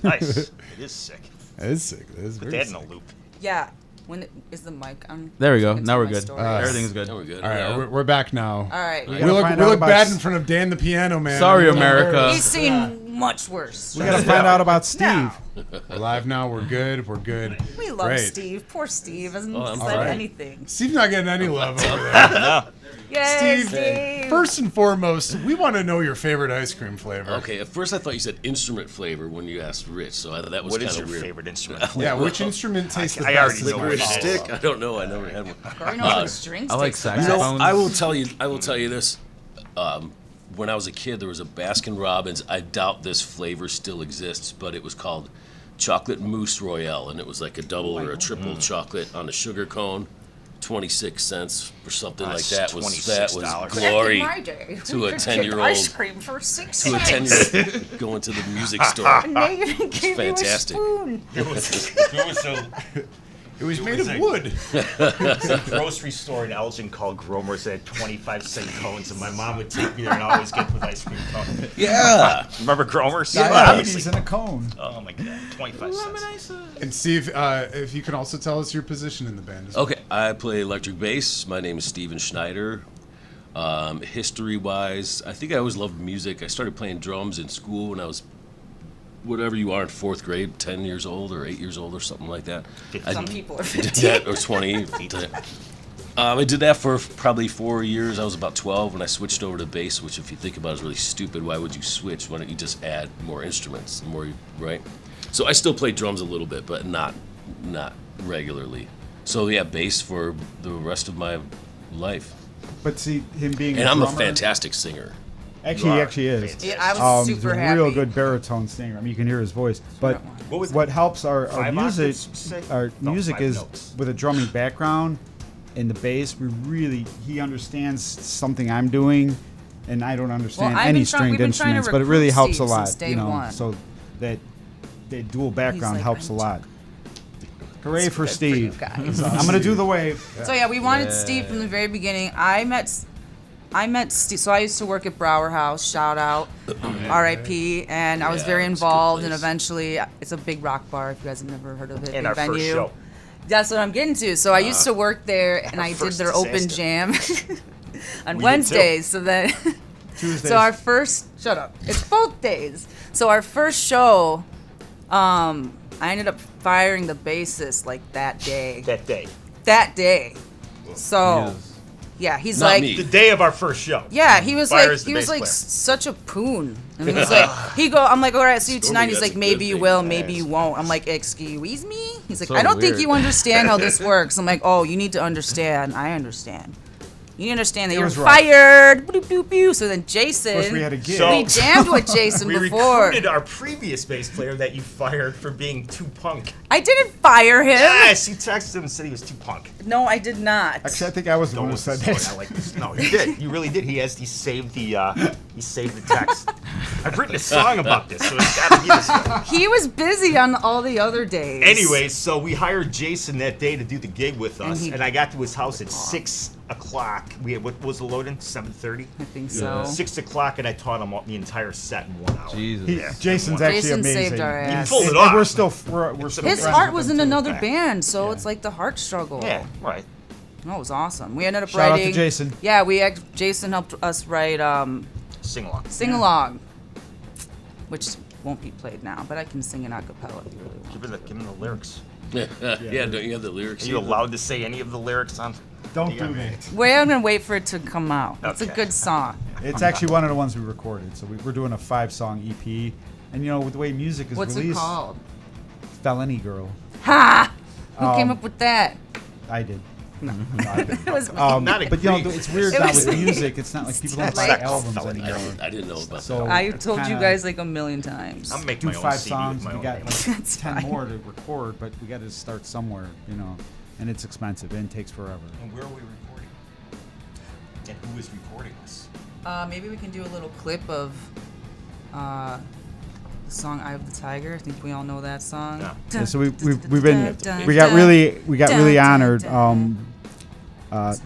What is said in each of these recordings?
Nice. It is sick. That is sick. That is Put very that in a sick. loop. Yeah. Is the mic on? There we go. Into Now we're my good. story. Everything's good. Now we're good. All right, Yeah. we're back now. All right. We We look, find we out look about bad in front of Dan the piano man. Sorry, America. He's seen much worse. We gotta find out about Steve. No. We're live now. We're good. We're good. We love Great. Steve. Poor Steve hasn't I'm said right. anything. Steve's not getting any love over there. No. Yay, Steve, first and foremost, we want to know your favorite ice cream flavor. Okay, at first I thought you said instrument flavor when you asked Rich, so I thought that was What kind is of your weird. favorite instrument? Yeah, which instrument tastes the I best? already is know what Licorice it is. stick? I don't know. I never had one. Corey knows what strings I like taste like. saxophones. I will tell you this. When I was a kid, there was a Baskin Robbins. I doubt this flavor still exists, but it was called Chocolate Mousse Royale, and it was like a double or a triple chocolate on a sugar cone. 26 cents or something like that was $26. glory Back in my day, to we a could 10-year-old get ice cream for 6 to a cents. 10-year-old going to the music store. And they even gave fantastic. you a spoon. There was It was made of wood. a grocery store in Elgin called Gromer's that had 25-cent cones, and my mom would take me there and always get with ice cream cones. Yeah. Remember Gromer's? Diabetes in a cone. Oh my god, 25 cents. And Steve, if you can also tell us your position in the band as well. Okay, I play electric bass. My name is Steven Schneider. History-wise, I think I always loved music. I started playing drums in school when I was whatever you are in fourth grade, 10 years old or 8 years old or something like that. Some people are did 15. that, or 20. I did that for probably 4 years. I was about 12 when I switched over to bass, which if you think about it is really stupid. Why would you switch? Why don't you just add more instruments? Right? So I still play drums a little bit, but not regularly. So yeah, bass for the rest of my life. But see, him being And I'm a drummer, fantastic singer. Actually, he actually is. fantastic. Yeah, I was He's super a happy. real good baritone singer. I mean, you can hear his voice. But What was what helps our 5 music, octaves, say? our No, music 5 is notes. with a drumming background and the bass. He understands something I'm doing, and I don't understand I've any been trying- stringed we've been trying to instruments. But it really recruit helps a Steve lot, since day you know. one. So that dual background like, helps a I'm lot. Hooray for Good for you Steve! guys. I'm gonna do the wave. So yeah, we wanted Steve from the very beginning. I met Steve. So I used to work at Brower House. Shout out, R.I.P. And I was Yeah, very it's a good involved. And place. evenally, it's a big rock bar. If you guys have never heard of it, in big our venue. first show? That's what I'm getting to. So I used to work there, and I did first their open disaster. jam on We did Wednesdays. So then, Tuesdays. so our first shut up. It's both days. So our first show, I ended up firing the bassist like that day. That day. So, yeah, he's Not like, me. The day of our first show. yeah, he was Fires the he was bass like player. such a poon. And he was like, I'm like, all right, see you tonight. He's that's like, a maybe good you thing. will, maybe you won't. I'm like, excuse me. He's like, So I don't think weird. you understand how this works. I'm like, oh, you need to understand. I understand. You need to understand that It you're was rough. fired. Boop, boop, boop. So then Jason, Of course, we had a gig. So- we jammed with Jason We before. recruited our previous bass player that you fired for being too punk. I didn't fire him. Yes, he texted him and said he was too punk. No, I did not. Actually, I think I was the one who said Story, that. I like this. No, he did. You really did. He saved the text. I've written a song about this, so it's got to be this way. He was busy on all the other days. Anyways, so we hired Jason that day to do the gig with us, he- and I got to his house at 6 o'clock. What was the load-in? 7:30? I think so. 6 o'clock, and I taught him the entire set in 1 hour. Jesus. Jason's actually Jason amazing. saved our He ass. pulled it And off. we're still His friends heart with was him, in too. another Yeah. band, so Yeah. it's like the heart struggle. Yeah, right. That was awesome. We ended up Shout out to writing. Jason. Yeah, Jason helped us write Sing along. "Sing Along," which won't be played now, but I can sing an acapella if you really want. Give him the lyrics. Yeah, don't you have the lyrics? Are you allowed to say any of the lyrics on? Don't Yeah. do that. I'm gonna wait for it to come out. It's a Okay. good song. It's actually one of the ones we recorded. So we're doing a 5-song EP. And you know, with the way music is What's it released, called? Felony Girl. Ha! Who came up with that? I did. It was Not But you know, agree. it's weird It now was- with music. It's not like people don't buy like- albums Felony anymore. I didn't know about So I it's told you kinda- guys like a million times. I'm making do my own 5 CD songs. with my We own got name. like That's 10 fine. more to record, but we got to start somewhere, you know. And it's expensive and it takes forever. And where are we recording? And who is recording this? Maybe we can do a little clip of the song "Eye of the Tiger." I think we all know that song. Yeah. Yeah, so we got really honored.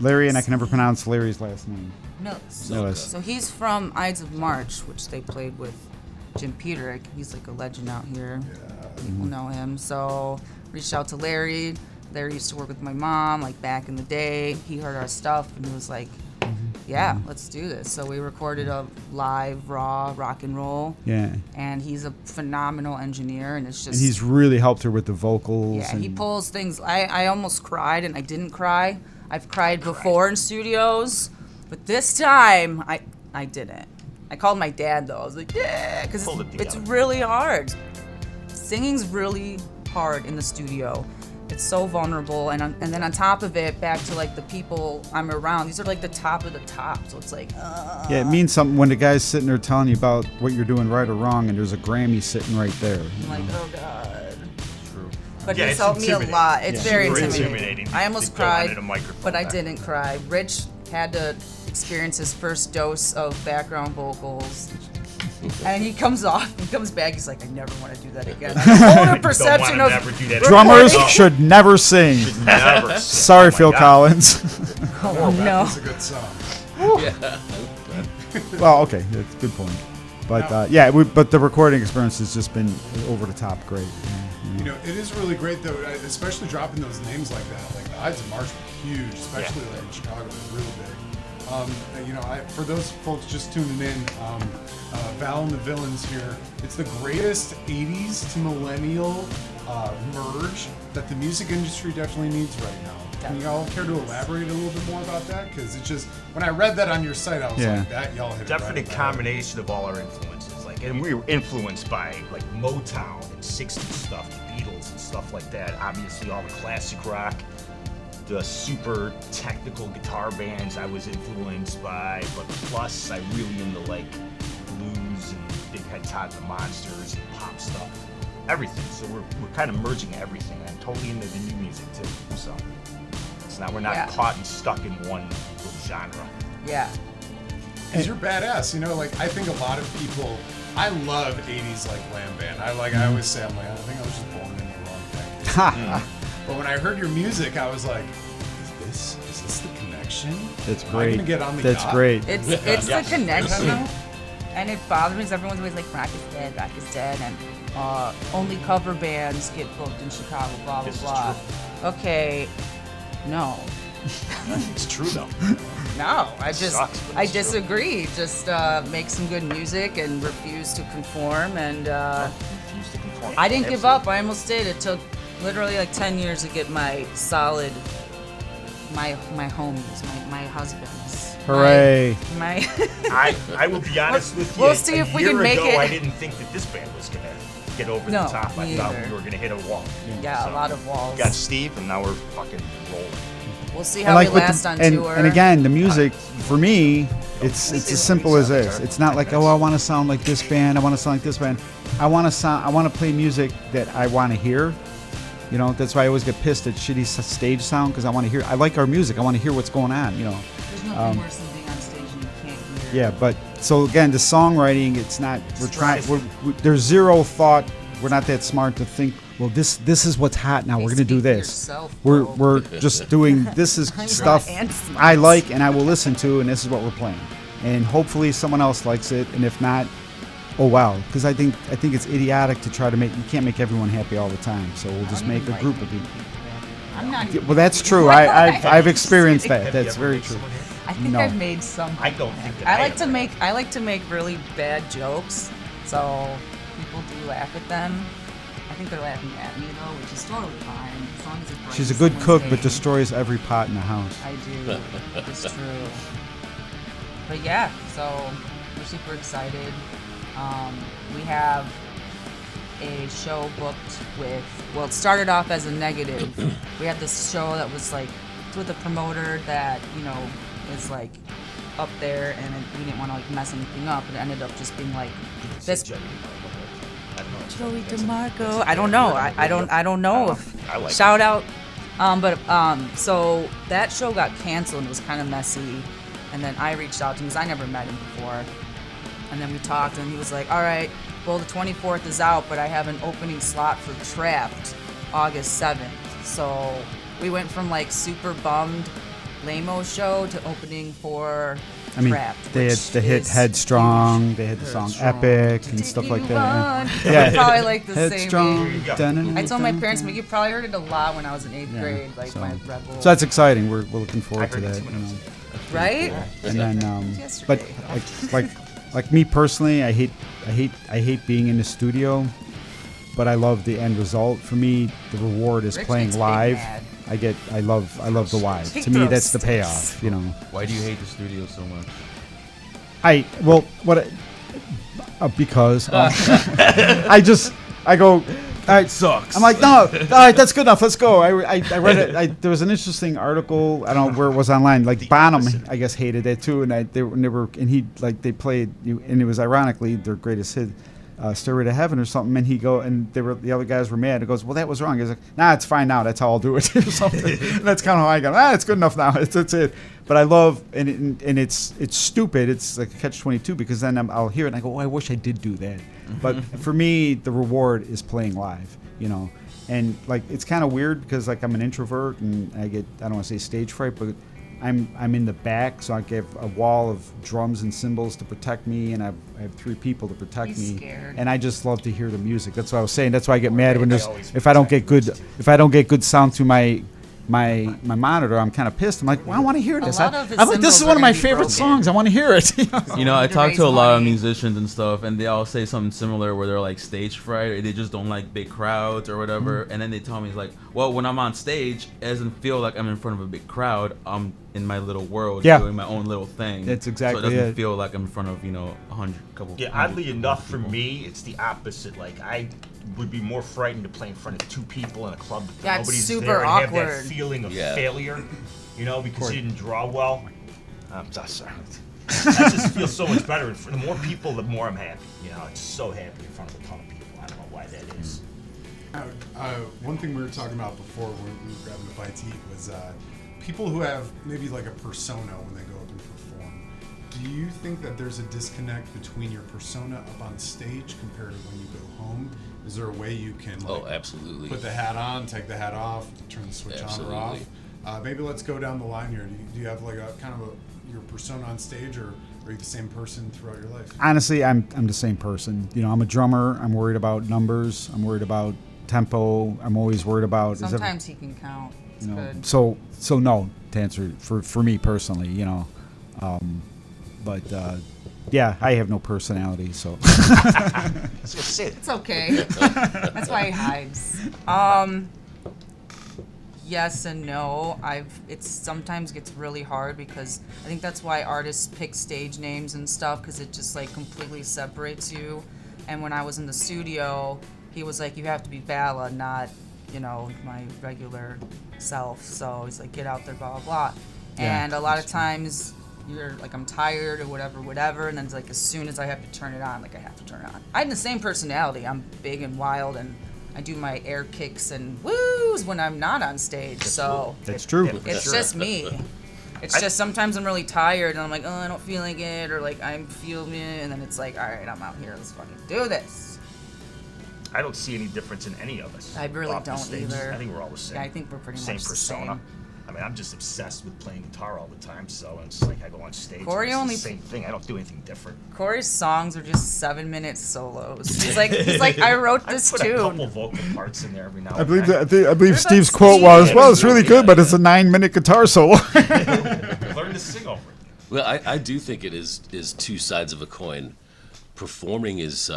Larry, and I can never pronounce Larry's last name. Mills. Mills. So he's from Ides of March, which they played with Jim Peterick. He's like a legend out here. People know him. So reached out to Larry. Larry used to work with my mom like back in the day. He heard our stuff and he was like, yeah, let's do this. So we recorded a live, raw rock and roll. Yeah. And he's a phenomenal engineer, and it's just. And he's really helped her with the vocals. Yeah, and he pulls things. I almost cried, and I didn't cry. I've cried before in studios, but this time I didn't. I called my dad though. I was like, yeah, because it's really hard. Singing's really hard in the studio. It's so vulnerable, and then on top of it, back to like the people I'm around. These are like the top of the top, so it's like. Yeah, it means something when the guy's sitting there telling you about what you're doing right or wrong, and there's a Grammy sitting right there. I'm like, oh god. True. But Yeah, he's it's helped me a intimidating. lot. It's very Super intimidating. I almost to go cried, into the microphone but I back. didn't cry. Rich had to experience his first dose of background vocals. And he comes back, he's like, I never want to do that again. I have a whole new perception of never do that Drummers again. should never sing. Never sing. Sorry, Oh my Phil God. Collins. oh, no. It's a good song. Well, okay, that's a good point. But but the recording experience has just been over the top great. You know, it is really great though, especially dropping those names like that. Like the Ides of March were huge, especially like in Chicago, they're real big. You know, for those folks just tuning in, Valla&The Villains here. It's the greatest 80s to millennial merge that the music industry definitely needs right now. Can y'all care to elaborate a little bit more about that? Because it's just, when I read that on your site, I was like, that y'all hit it Definitely right a on. combination of all our influences. Like, and we were influenced by like Motown and 60s stuff, the Beatles and stuff like that. Obviously, all the classic rock, the super technical guitar bands I was influenced by. But plus, I really into like blues and Big Head Todd and the Monsters and pop stuff, everything. So we're kind of merging everything. I'm totally into the new music too. So it's not, we're not caught and stuck in one little genre. Yeah. Because you're badass, you know, like I think a lot of people, I love 80s like glam band. I always say, I'm like, I think I was just born in the wrong decade. But when I heard your music, I was like, is this the connection? That's Am I great. gonna get on the That's yacht? great. It's the connection. And it bothers me because everyone's always like, rock is dead, and only cover bands get booked in Chicago, blah, blah, This is blah. Okay, no. It's true though. No, I Sucks, but it's true. disagree. Just make some good music and refuse to conform. And I didn't give up. I almost did. It took literally like 10 years to get my solid, my homies, my husbands. Hooray. My I will be honest with you. We'll see if we can make ago, it. I didn't think that this band was gonna get over No, the top. I me thought either. we were gonna hit a wall. yeah, a lot of walls. We got Steve, and now we're fucking rolling. We'll see And how we with last on and, tour. and again, the music for me, it's as simple as this. It's not like, oh, I want to sound like this band. I want to sound like this band. I want to play music that I want to hear. You know, that's why I always get pissed at shitty stage sound, because I want to hear. I like our music. I want to hear what's going on. You know. There's nothing worse than being on stage and you can't hear. Yeah, but so again, the songwriting, it's not. We're trying. There's zero thought. We're not that smart to think. Well, this is what's hot now. We're gonna do Speak for this. yourself, We're bro. we're just doing. This is I'm stuff not and I like and I will listen to, and this is what we're playing. And hopefully someone else likes it, and if not, oh wow. Because I think it's idiotic to try to make. You can't make everyone happy all the time. So we'll just make a group of people. I'm not. Well, that's true. I've experienced that. Have you That's ever very made true. someone happy? I think No. I've made some. I don't think that I I like have to ever. make. I like to make really bad jokes, so people do laugh at them. I think they're laughing at me though, which is totally fine as long as it brightens She's a good someone's cook, day. but destroys every pot in the house. I do. It's true. But yeah, so we're super excited. We have a show booked with. Well, it started off as a negative. We had this show that was like with a promoter that is like up there, and we didn't want to like mess anything up. It ended up just being like this. Joey DeMarco. I don't know. I don't know if I like shout out. So that show got canceled and it was kind of messy. And then I reached out to him because I never met him before. And then we talked and he was like, all right, well, the 24th is out, but I have an opening slot for Trapped August 7th. So we went from like super bummed lame-o show to opening for I mean, Trapped, they had which the hit is Headstrong. They had the song Epic and stuff like that. Yeah, probably like the Headstrong. same age. Dun-dun-dun-dun. I told my parents, but you probably heard it a lot when I was in 8th Yeah, grade, like so- my Rebel. So that's exciting. We're looking forward to heard it that. too when I was right? And then, but Yesterday. like me personally, I hate being in the studio, but I love the end result. For me, the reward is Rich playing gets big live. mad. I love the live. He To me, throws that's the sticks. payoff. You know, Why do you hate the studio so much? because I go. All right, Sucks. I'm like, no, all right, that's good enough. Let's go. I read it. There was an interesting article. I don't know where it was online. Like Bonham, I guess, hated it too, and they played, and it was ironically their greatest hit, "Stairway to Heaven" or something. And the other guys were mad. It goes, well, that was wrong. He's like, nah, it's fine now. That's how I'll do it, or something. And that's kind of how I go. It's good enough now. That's it. But I love, and it's stupid. It's like a catch-22 because then I'll hear it and I go, oh, I wish I did do that. But for me, the reward is playing live, you know. And like it's kind of weird because like I'm an introvert and I don't want to say stage fright, but I'm in the back, so I give a wall of drums and cymbals to protect me, and I have 3 people to protect He's me. scared. And I just love to hear the music. That's what I was saying. That's why I get mad when They there's always if I don't get protect good sound through my monitor. I'm kind of pissed. I'm like, well, I want to hear this. lot of his I'm like, this is cymbals one are of my gonna be favorite broken. songs. I want to hear it. You know, I To talk raise to a lot of money. musicians and stuff, and they all say something similar where they're like stage fright, or they just don't like big crowds or whatever. And then they tell me, it's like, well, when I'm on stage, it doesn't feel like I'm in front of a big crowd. I'm in my little world Yeah. doing my own little thing. That's So exactly it doesn't it. feel like I'm in front of, couple. Yeah, 100 oddly enough, for people. me, it's the opposite. Like, I would be more frightened to play in front of 2 people in a club. Yeah, it's Nobody's super there and have awkward. that feeling of Yeah. failure, you know, because you didn't draw well. I'm sorry. I just feel so much better. The more people, the more I'm happy. You know, I'm just so happy in front of a ton of people. I don't know why that is. One thing we were talking about before when we were grabbing a bite to eat was people who have maybe like a persona when they go up and perform. Do you think that there's a disconnect between your persona up on stage compared to when you go home? Is there a way you can Oh, absolutely. put the hat on, take the hat off, turn the switch on or off? Absolutely. Maybe let's go down the line here. Do you have like a kind of your persona on stage, or are you the same person throughout your life? Honestly, I'm the same person. You know, I'm a drummer. I'm worried about numbers. I'm worried about tempo. I'm always worried about Sometimes he can count. It's you know. good. So no, to answer for me personally, you know. But yeah, I have no personality, so That's what I It's okay. That's why he hides. Yes and no. It sometimes gets really hard because I think that's why artists pick stage names and stuff, because it just like completely separates you. And when I was in the studio, he was like, you have to be Valla, not, my regular self. So he's like, get out there, blah, blah, blah. Yeah, And a lot of times you're like, I'm tired or whatever. And then it's like, as soon as I have to turn it on, like I have to turn it on. I have the same personality. I'm big and wild, and I do my air kicks and woos when I'm not on stage. So that's true. it's just me. It's just sometimes I'm really tired and I'm like, oh, I don't feel like it, or like I'm feeling it, and then it's like, all right, I'm out here. Let's fucking do this. I don't see any difference in any of us. I really off the don't stage. either. I think we're all the same. Yeah, I think we're pretty same much the persona. same. I mean, I'm just obsessed with playing guitar all the time, so it's like I go on stage. Corey and it's only- the same thing. I don't do anything different. Corey's songs are just 7-minute solos. He's like, I wrote I this put a tune. couple vocal parts in there every now I and believe then. I believe about Steve's Steve? quote was, "Well, it's really Yeah. good, but it's a 9-minute guitar solo." Learn to sing over it. Well, I do think it is 2 sides of a coin. Performing is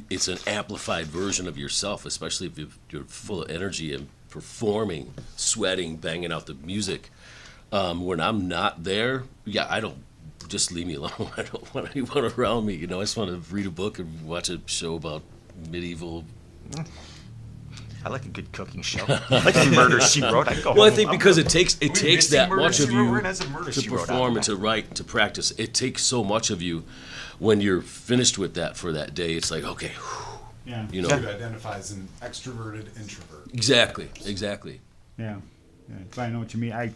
it's an amplified version of yourself, especially if you're full of energy and performing, sweating, banging out the music. When I'm not there, I don't, just leave me alone. I don't want anyone around me. I just want to read a book and watch a show about medieval. I like a good cooking show. I like a murder she wrote. I go Well, I home, think I'm because good. it takes We missing that Murder, much She of Wrote? you We're gonna have Murder, to She Wrote perform out and to write, to practice. It takes so much of you. When you're finished with that for that day, it's like, okay, Yeah. You identify as an extroverted introvert. exactly. Yeah. So I know what you mean. I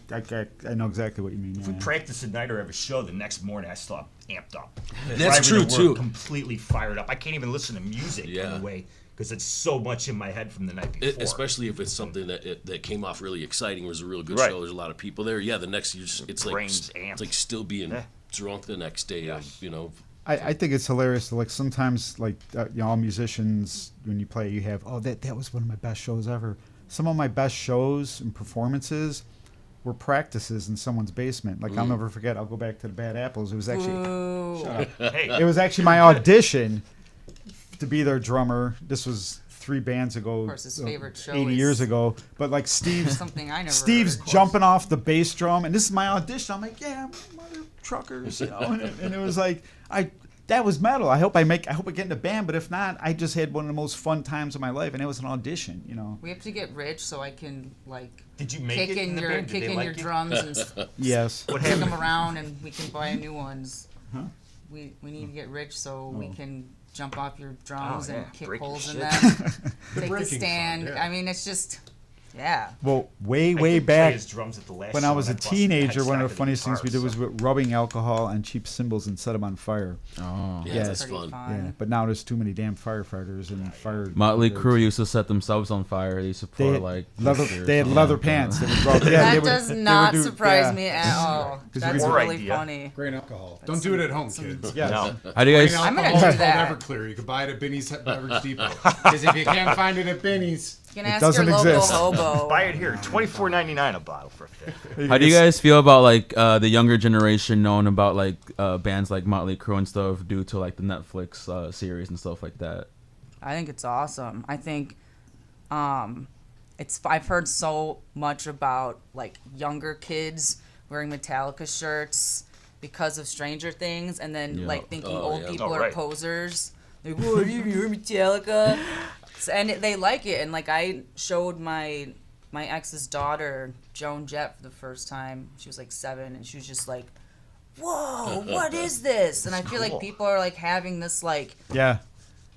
know exactly what you mean. If we practice at night or have a show, the next morning I still amped up. That's Driving true, to work too. Completely fired up. I can't even listen to music Yeah. on the way because it's so much in my head from the night before. Especially if it's something that came off really exciting, was a real good Right. show. There's a lot of people there. Yeah, the next year it's like brain's amped. it's like still being drunk the next day. You know, I think it's hilarious. Like sometimes, like all musicians, when you play, you have that was one of my best shows ever. Some of my best shows and performances were practices in someone's basement. Like I'll never forget. I'll go back to the Bad Apples. It was actually it was actually my audition to be their drummer. This was 3 bands ago. Of course, his favorite show 80 is years ago. But like Steve's something I never Steve's heard. jumping off the bass drum, and this is my audition. I'm like, yeah, mother truckers, and it was like that was metal. I hope I get in the band, but if not, I just had one of the most fun times of my life, and it was an audition. We have to get rich so I can like Did you make kick it in the your band? Did kick they in like your you? drums and Yes. What kick them happened? around, and we can buy new ones. We need to get rich so we can jump off your drums and kick Break your holes in shit. them. Take the breaking stand. fun, yeah. I mean, it's just yeah. Well, I way did play back his drums at the last when I show was a and busted teenager, head one of stock the of funniest things we did guitars, was with rubbing alcohol on cheap cymbals and set them on fire. Oh. yeah, Yeah. that's Pretty fun. Yeah, but now there's too many damn firefighters and fire. Motley Crue used to set themselves on fire. They used to pour They had like leather. liquor or They had something leather like pants. that. They would rub, yeah, That they would- does they would not do- surprise yeah. me at all. That's Or really idea. funny. Grain alcohol. Don't do it at home, kids. Yes. No. How do you guys? Grain I'm gonna alcohol do is that. called Everclear. You can buy it at Benny's Beverage Depot. Because if you can't find it at Benny's, You can It ask doesn't your local exist. hobo. Buy it here, $24.99 a bottle for a fifth. How do you guys feel about like the younger generation knowing about like bands like Motley Crue and stuff due to like the Netflix series and stuff like that? I think it's awesome. I think I've heard so much about like younger kids wearing Metallica shirts because of Stranger Things, and then Yeah. like thinking Oh, old yeah. people Oh, are right. posers. Like, whoa, you're Metallica, and they like it. And like I showed my ex's daughter Joan Jett for the first time. She was like 7, and she was just like, "Whoa, what is this?" And I feel like cool. people are like having this like, Yeah.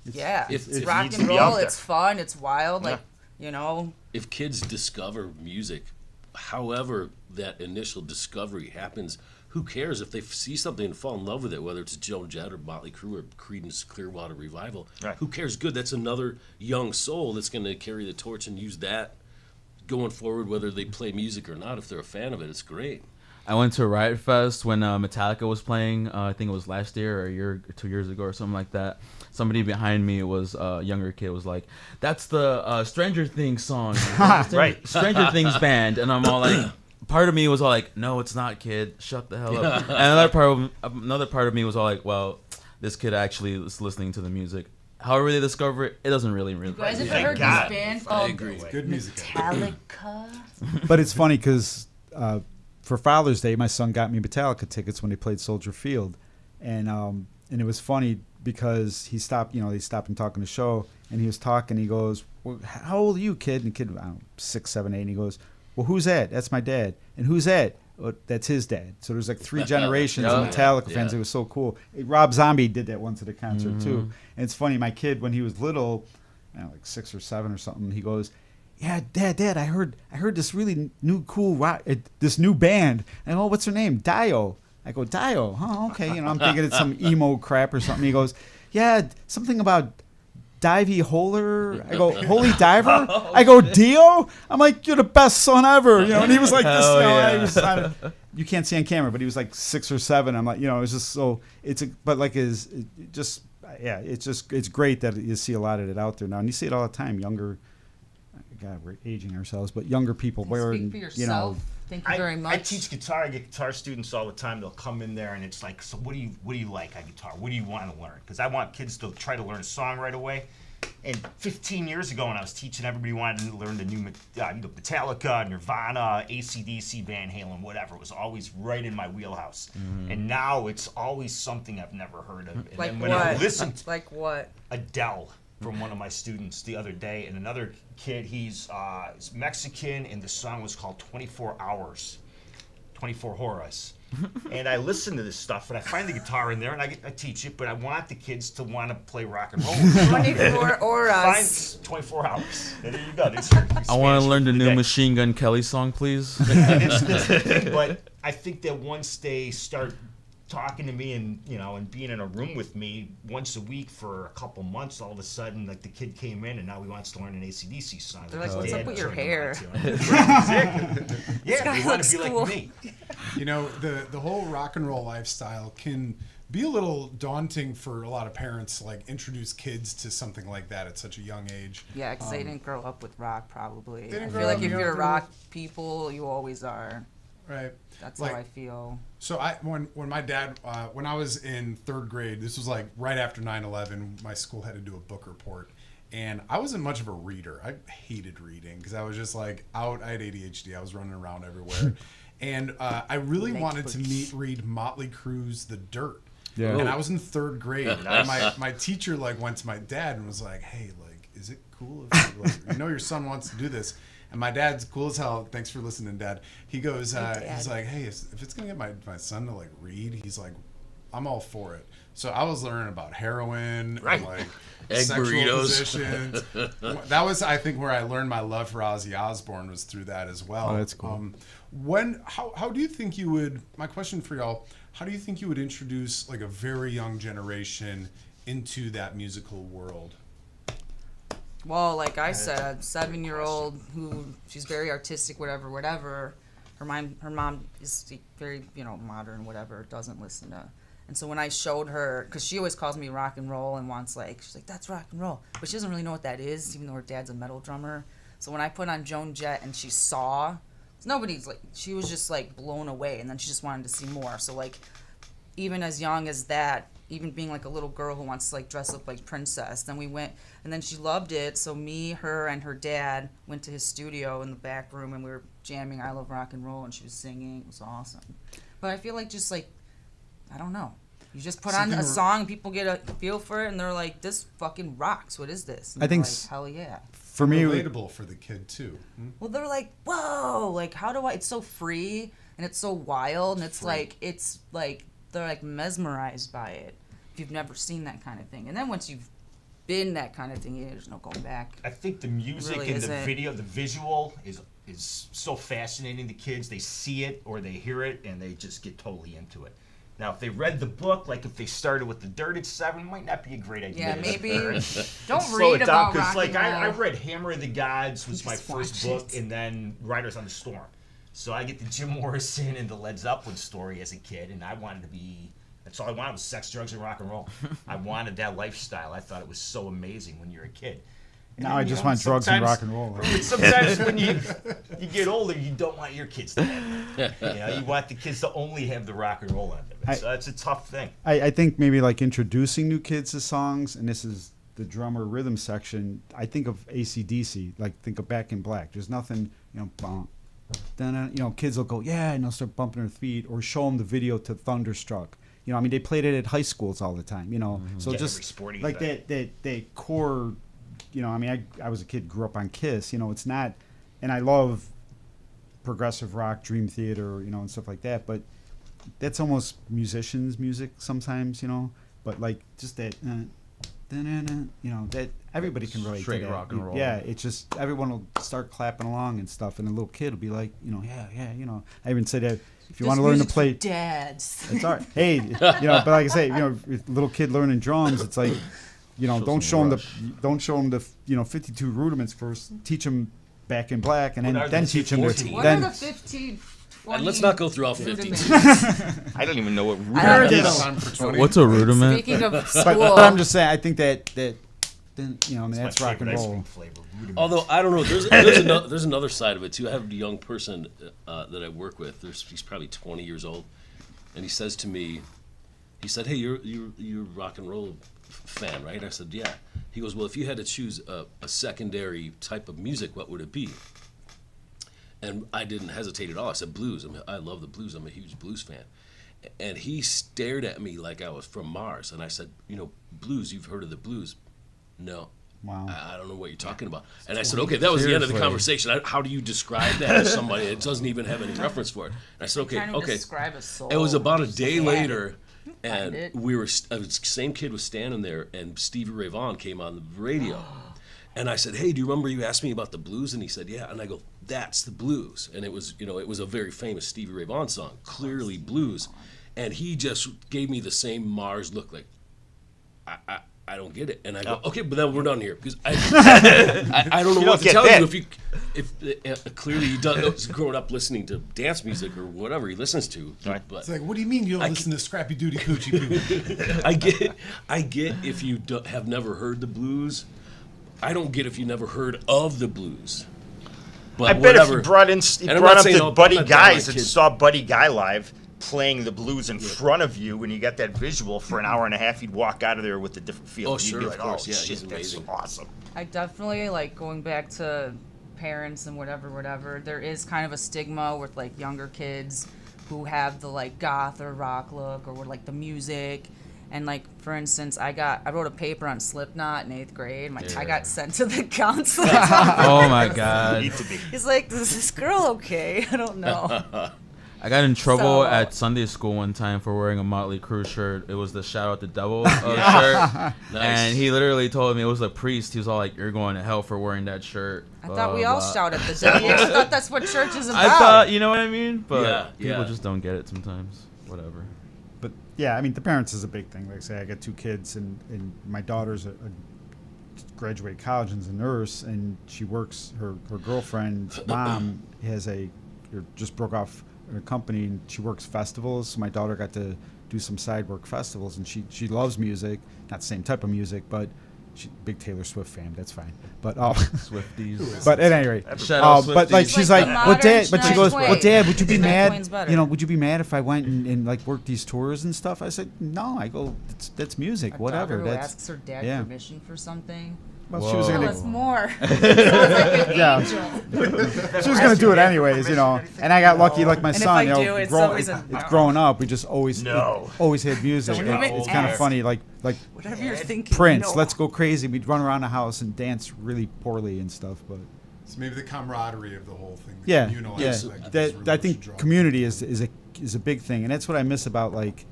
yeah, If- it's if rock needs and to be out roll. there. It's fun. It's wild. Like Yeah. If kids discover music, however that initial discovery happens, who cares if they see something and fall in love with it, whether it's Joan Jett or Motley Crue or Creedence Clearwater Revival. Right. Who cares? Good. That's another young soul that's going to carry the torch and use that going forward, whether they play music or not. If they're a fan of it, it's great. I went to Riot Fest when Metallica was playing. I think it was last year or a year or 2 years ago or something like that. Somebody behind me was a younger kid was like, "That's the Stranger Things song, Right. Stranger Things band," and I'm all like, part of me was all like, "No, it's not, kid. Shut the hell up." And another part of me was all like, "Well, this kid actually is listening to the music. However they discover it, it doesn't really." You guys ever Thank heard God. this band I called agree. good music. Metallica? But it's funny because for Father's Day, my son got me Metallica tickets when they played Soldier Field, and it was funny because he stopped. They stopped and talking the show, and he was talking. He goes, "Well, how old are you, kid?" And the kid, I don't know, 6, 7, 8. And he goes, "Well, who's that?" "That's my dad." "And who's that?" "Oh, that's his dad." So there's like 3 generations of Yeah. Metallica fans. Yeah. It was so cool. Rob Zombie did that once at a concert too. And it's funny. My kid, when he was little, I don't know, like 6 or 7 or something, he goes, "Yeah, Dad, I heard this really new cool rock, this new band." And I go, "What's her name?" "Dio." I go, "Dio? Huh, okay." I'm thinking it's some emo crap or something. He goes, "Yeah, something about Divey Holer." I go, "Holy Diver?" I go, "Dio?" I'm like, "You're the best son ever." And he was like this. Hell yeah. He was kind of, you can't see on camera, but he was like 6 or 7. I'm like, it's just so but like it's great that you see a lot of it out there now, and you see it all the time. Younger, God, we're aging ourselves, but younger people wearing, Speak for yourself. Thank you very much. I teach guitar. I get guitar students all the time. They'll come in there and it's like, "So what do you like on guitar? What do you want to learn?" Because I want kids to try to learn a song right away. And 15 years ago when I was teaching, everybody wanted to learn the new Metallica, Nirvana, AC/DC, Van Halen, whatever. It was always right in my wheelhouse. And now it's always something I've never heard of. And Like then when I what? listen Like what? Adele from one of my students the other day, and another kid, he's Mexican, and the song was called 24 Hours, 24 Horas. And I listen to this stuff, and I find the guitar in there, and I teach it, but I want the kids to want to play rock and roll. 24 auras. Find 24 hours. And there you go. There's your I want Spanish to learn the for new day. Machine Gun Kelly song, please. And it's the thing, but I think that once they start talking to me and and being in a room with me once a week for a couple months. All of a sudden, like the kid came in and now he wants to learn an AC/DC song. They're like, His "What's up dad with your turned him hair?" on to it. Exactly. Yeah, guy they want looks to be cool. like me. You know, the whole rock and roll lifestyle can be a little daunting for a lot of parents, like introduce kids to something like that at such a young age. Yeah, because they didn't grow up with rock, probably. They didn't I grow feel like up if with you're rock. rock people, you always are. Right. That's Like- how I feel. So when my dad when I was in third grade, this was like right after 9/11. My school had to do a book report, and I wasn't much of a reader. I hated reading because I was just like out. I had ADHD. I was running around everywhere, and I really Make wanted to books. read Motley Crue's The Dirt. Yeah. And I was in third grade. Nice. And my teacher like went to my dad and was like, "Hey, like, is it cool if your son wants to do this?" And my dad's cool as hell. Thanks for listening, Dad. He goes, Dad. he's like, "Hey, if it's gonna get my son to like read, he's like, I'm all for it." So I was learning about heroin Right. and like Egg sexual burritos. positions. That was, I think, where I learned my love for Ozzy Osbourne was through that as well. Oh, that's cool. How do you think you would? My question for y'all: how do you think you would introduce like a very young generation into that musical world? Well, like I said, a 7-year-old who she's very artistic, whatever. Her mom is very, modern, whatever. Doesn't listen to. And so when I showed her, because she always calls me rock and roll and she's like, that's rock and roll, but she doesn't really know what that is, even though her dad's a metal drummer. So when I put on Joan Jett and she saw, she was just like blown away, and then she just wanted to see more. So like, even as young as that, even being like a little girl who wants to like dress up like princess, then we went, and then she loved it. So me, her, and her dad went to his studio in the back room, and we were jamming I Love Rock and Roll, and she was singing. It was awesome. But I feel like just like, I don't know. You just put on a song, people get a feel for it, and they're like, this fucking rocks. What is this? And I think they're like, hell yeah. For me, Relatable for the kid too. Well, they're like, whoa, like, how do I, it's so free, and it's so wild, and it's like, they're like mesmerized by it if you've never seen that kind of thing. And then once you've been that kind of thing, there's no going back. I think the music really and the isn't. video, the visual is so fascinating to kids. They see it or they hear it and they just get totally into it. Now, if they read the book, like if they started with The Dirt at 7, might not be a great idea. Yeah, to maybe start. don't Slow read it down, about rock like and roll. I read Hammer of the Gods was my Just first watch book, it. and then Riders on the Storm. So I get the Jim Morrison and the Led Zeppelin story as a kid, and I wanted to be. That's all I wanted was sex, drugs, and rock and roll. I wanted that lifestyle. I thought it was so amazing when you're a kid. And now then, I just want drugs and rock and roll. Sometimes when you get older, you don't want your kids to have it. You want the kids to only have the rock and roll end of it. So that's a tough thing. I think maybe like introducing new kids to songs, and this is the drummer rhythm section. I think of AC/DC, like think of Back in Black. There's nothing, bump, then kids will go, yeah, and they'll start bumping their feet, or show them the video to Thunderstruck. They played it at high schools all the time. So Yeah, just every sporting like event. that core. I was a kid, grew up on Kiss. It's not, and I love progressive rock, Dream Theater, and stuff like that. But that's almost musicians' music sometimes, But like just that, that everybody can relate Straight to that. rock and roll. Yeah, it's just everyone will start clapping along and stuff, and a little kid will be like, yeah. I even said that if you want to learn to play, dads. it's all right. Hey, but like I say, with little kid learning drums, it's like, don't show them the 52 rudiments first. Teach them Back in Black, and What are then the teach them 14? What then are the 15? And let's not go through all 50. I don't even know what I heard rudiment it. is. Time for 20. What's a rudiment? Speaking of but school, I'm just saying, I think that then that's My rock and favorite ice roll. cream flavor, rudiment. Although I don't know, there's another side of it too. I have a young person that I work with. He's probably 20 years old, and he says to me, he said, "Hey, you're a rock and roll fan, right?" I said, "Yeah." He goes, "Well, if you had to choose a secondary type of music, what would it be?" And I didn't hesitate at all. I said, "Blues. I love the blues. I'm a huge blues fan." And he stared at me like I was from Mars. And I said, "Blues. You've heard of the blues?" "No." Wow. I don't know what you're talking about. And I said, okay, that was the end of the Seriously. conversation. How do you describe that to somebody? It doesn't even have any reference for it. And I said, trying to okay. describe a soul. It was about a day Yeah. later, Find and it. same kid was standing there, and Stevie Ray Vaughan came on the radio. And I said, "Hey, do you remember you asked me about the blues?" And he said, "Yeah." And I go, "That's the blues." And it was, it was a very famous Stevie Ray Vaughan song, clearly blues. and he just gave me the same Mars look, like I don't get it. And I go, okay, but then we're done here because I don't know what to get tell that. you if clearly he does growing up listening to dance music or whatever he listens to. Right. But It's like, what do you mean you don't listen to Scrappy Dooty Coochie Poo? I get if you have never heard the blues. I don't get if you never heard of the blues. But I bet whatever. if you brought And I'm up not saying to I'm Buddy not telling my Guys and kids- saw Buddy Guy live playing the blues in front of you, and you got that visual for an hour and a half, you'd walk out of there with a different feeling. Oh, You'd sure, be of like, course. oh Yeah, shit, he's that's amazing. awesome. I definitely like going back to parents and whatever. There is kind of a stigma with like younger kids who have the like goth or rock look or with like the music. And like for instance, I wrote a paper on Slipknot in 8th grade. I got sent to the counselor. Oh my god. Need to be. He's like, "Is this girl okay?" I don't know. I got in trouble So- at Sunday school one time for wearing a Motley Crue shirt. It was the Shout Out the Devil shirt. And he literally told me, it was a priest. He was all like, "You're going to hell for wearing that shirt." I Blah, thought we blah, all blah. shout at the devil. I thought that's what church is about. I thought, you know what I mean? But Yeah, people yeah. just don't get it sometimes. Whatever. But yeah, I mean, the parents is a big thing. Like I say, I got 2 kids, and my daughter's a graduated college and is a nurse, and she works. Her girlfriend's mom just broke off her company, and she works festivals. So my daughter got to do some side work festivals, and she loves music, not the same type of music, but she big Taylor Swift fan. That's fine. But Swifties. but at any rate, Shout out but like Swifties. she's Like like, the well, Dad, modern but she Shania goes, Twain. well, Dad, would you be Shania mad? Twain's better. You know, would you be mad if I went and like worked these tours and stuff? I said, no. I go, that's music, A whatever. daughter who That's asks her dad yeah. permission for something. well, she was Whoa. Tell gonna us more. Sounds like an Yeah. angel. she was gonna do it anyways, you know. And I got lucky, like my And if son, I you know, do, it's always a no. growing up. We just always No. always had music. Don't And even it's kind of ask. funny, like Whatever you're thinking. Prince. no. Let's go crazy. We'd run around the house and dance really poorly and stuff, but. It's maybe the camaraderie of the whole thing. The Yeah, communal yeah. aspect is That really I what you think draw. community is a big thing, and that's what I miss about like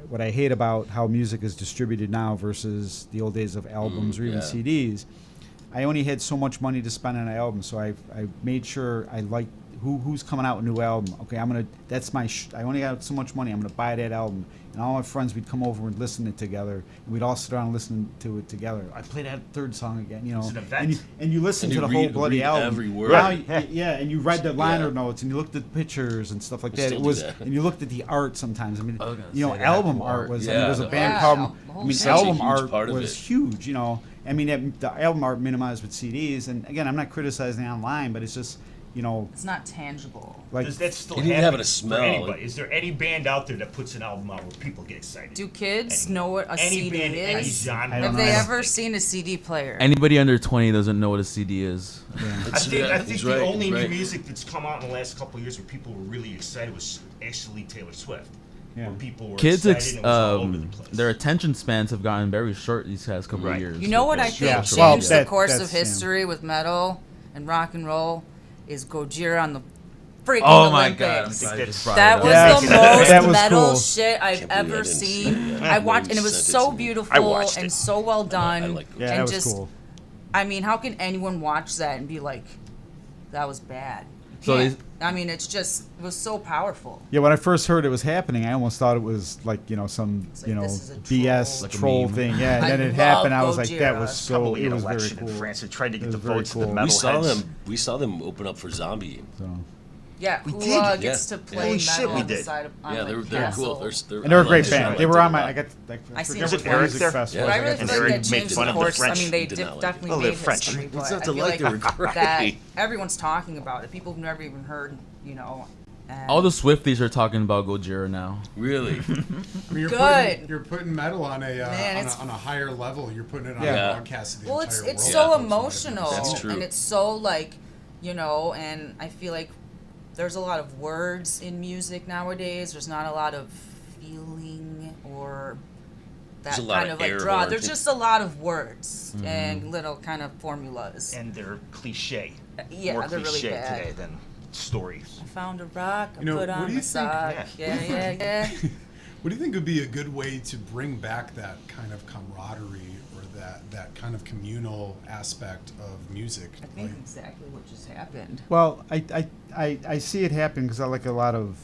what I hate about how music is distributed now versus the old days of albums or even yeah. CDs. I only had so much money to spend on an album, so I made sure I liked who's coming out with a new album. Okay, I only got so much money. I'm gonna buy that album, and all my friends we'd come over and listen to it together, and we'd all sit around and listen to it together. I play that 3rd song again, you know, It's an event. and you listen And to you the whole read- bloody read album. every word. Now Right. yeah, and you read the liner Yeah. notes, and you looked at the pictures and stuff like that. still It do was, that. and you looked at the art sometimes. I mean, I was gonna you know, say that, album the art art. was. I Yeah, mean, there was a the band art. called. The whole I mean, thing. album Such a huge art part of was it. huge. You know, I mean, the album art minimized with CDs, and again, I'm not criticizing online, but it's just, you know, It's not tangible. like Does that still You didn't happen have it a for smell. anybody? Is there any band out there that puts an album out where people get excited? Do kids Any- know what a any CD band, any is? genre? I don't Have know. they I don't ever seen a CD player? Anybody under 20 doesn't know what a CD is. I It's- think yeah, the he's right, only he's new right. music that's come out in the last couple of years where people were really excited was actually Taylor Swift. Yeah. Where people were Kids, excited and it was all over the place. their attention spans have gotten very short these past couple of Right. years. You know what I Because- think Yeah. changed Well, the that- course of that's, yeah. history with metal and rock and roll is Gojira on the freaking Oh my Olympics. god, I'm glad you just brought That it up. was Yes. the That most was metal cool. shit I've Can't believe I ever didn't see seen. that. I watched, and it You was sent it so to me. beautiful I watched and it. so well done. I like yeah, and that was just, cool. I mean, how can anyone watch that and be like, that was bad? You So can't. I mean, it was so powerful. Yeah, when I first heard it was happening, I almost thought it was like, you know, some, It's like, you know, this is a BS troll. Like a troll meme. thing. Yeah, and I then it love happened. I was like, that Gojira. was so. Probably It an was very election cool. in France. They tried to It get was the very votes of the cool. metal We saw heads. them. We saw them open up for Zombie. So. Yeah, We who did. gets Yeah. to play Holy metal shit, we on the did. side of on Yeah, like they're Castle. cool. And they're a I great like band. them. They were on my. I I like got. I seen Was them it before. Eric there? Festival. But I Yeah. really And feel they like would that make changed fun the of the course. I French. mean, they Did not like it. definitely Oh, they're made French. history, It's but not I to feel like, like they were that great. everyone's talking about it. People who've never even heard, you know. And All the Swifties are talking about Gojira now. Really? I mean, Good. You're putting metal on Man, it's- on a higher level. You're putting it on Yeah. a broadcast of the well, entire it's world. so Yeah. emotional, That's true. and it's so like, you know, and I feel like there's a lot of words in music nowadays. There's not a lot of feeling or that There's a lot kind of of like air draw. horn. There's just a lot of words and little kind of formulas. And they're cliche. Yeah, More they're really cliche bad. today than stories. I found a rock, I You know, put what on do a you think- sock. Yeah. What do you think would be a good way to bring back that kind of camaraderie or that kind of aspect of music? I think exactly what just happened. Well, I see it happen because I like a lot of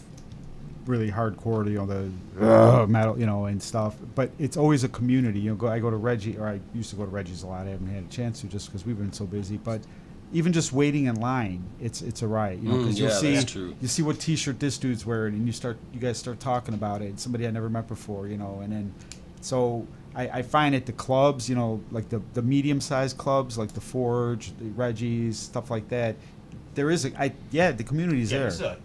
really hardcore, the metal, and stuff. But it's always a community. I go to Reggie, or I used to go to Reggie's a lot. I haven't had a chance to just because we've been so busy. But even just waiting in line, it's a riot. Because yeah, you'll see that's true. you see what T-shirt this dude's wearing, and you guys start talking about it. And somebody I never met before, and then so. I find at the clubs, like the medium-sized clubs, like the Forge, the Reggie's, stuff like that, there is the community's there. There's a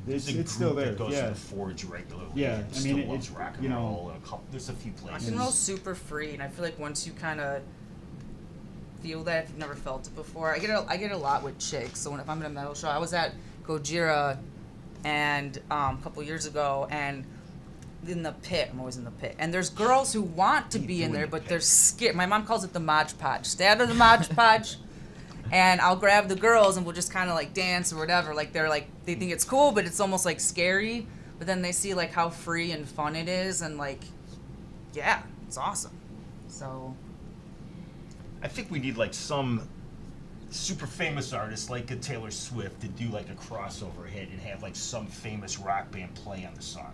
It's group still there, that goes yeah. to the Forge regularly. Yeah, and I mean, still loves it's, rock and roll. There's a few Rock places. and roll's super free, and I feel like once you kind of feel that, if you've never felt it before, I get a lot with chicks. So if I'm at a metal show, I was at Gojira, and a couple years ago, and in the pit, I'm always in the pit, and there's girls who want to be in there, but they're scared. My mom calls it the Mod Podge. Stay out of the Mod Podge. And I'll grab the girls and we'll just kind of like dance or whatever. Like they think it's cool, but it's almost like scary. But then they see like how free and fun it is, and like, yeah, it's awesome. So I think we need like some super famous artist like a Taylor Swift to do like a crossover hit and have like some famous rock band play on the song.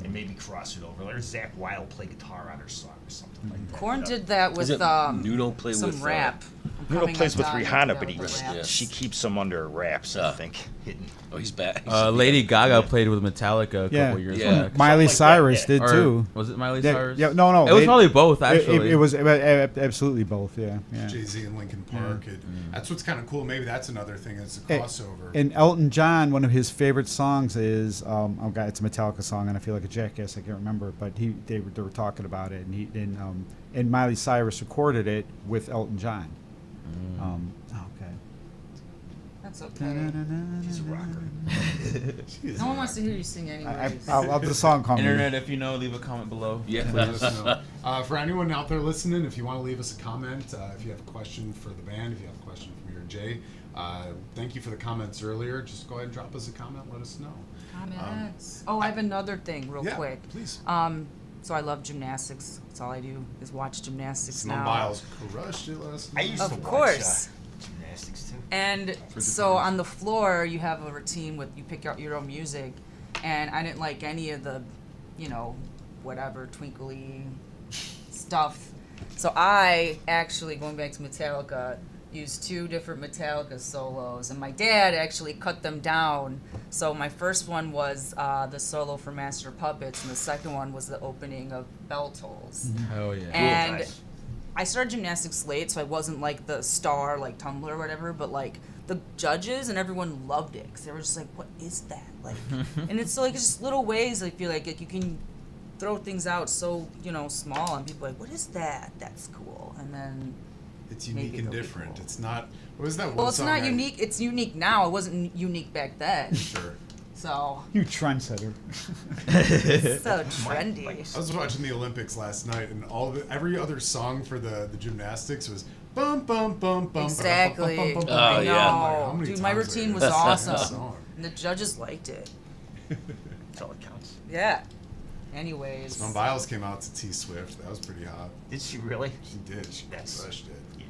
And maybe cross it over. Or Zach Wilde play guitar on her song or something like that. Korn did that with Nuno play some with rap. Nuno plays with Undone, Rihanna, did but that with the rap. she keeps them under wraps, I think, hidden. Oh, he's back. Lady Gaga played with Metallica a couple years Yeah. back. Miley Something like Cyrus that, did Or too. was it Miley Yeah, Cyrus? yeah, no. It was probably both, actually. It was absolutely both. Yeah. Jay-Z and Linkin Park. That's what's kind of cool. Maybe that's another thing. It's a crossover. And Elton John, one of his favorite songs is it's a Metallica song, and I feel like a jackass. I can't remember, but they were talking about it, and Miley Cyrus recorded it with Elton John. Okay. That's okay. She's a rocker. No one wants to hear you sing anyways. I'll the song call me. Internet, if you know, leave a comment below. yeah. Let us know. For anyone out there listening, if you want to leave us a comment, if you have a question for the band, if you have a question for me or Jay, thank you for the comments earlier. Just go ahead and drop us a comment. Let us know. Comments. I have another thing real Yeah, quick. please. So I love gymnastics. That's all I do is watch gymnastics Simone now. Biles crushed it last I night. used Of to watch course. gymnastics too. And so on the floor, you have a routine with you pick out your own music, and I didn't like any of the, whatever twinkly stuff. So I actually, going back to Metallica, used 2 different Metallica solos, and my dad actually cut them down. So my first one was the solo for Master of Puppets, and the second one was the opening of Bell Tolls. Hell yeah. And Nice. I started gymnastics late, so I wasn't like the star, like Tumblr or whatever, but like the judges and everyone loved it because they were just like, "What is that?" Like, and it's like just little ways I feel like you can throw things out so small, and people are like, "What is that? That's cool." And then It's unique maybe and they'll be different. cool. It's not. What was that one well, it's song? not unique. It's unique now. It wasn't unique back then. Sure. So You trendsetter. so trendy. I was watching the Olympics last night, and every other song for the gymnastics was bum bum bum bum. Exactly. Bum, bum, bum, bum, Oh, bum. yeah. Like, how many Dude, my times routine I was heard that awesome. song? And the judges liked it. That's all that counts. Yeah. Anyways. Simone Biles came out to T Swift. That was pretty hot. Did she really? She did. She That's- crushed it. Yeah.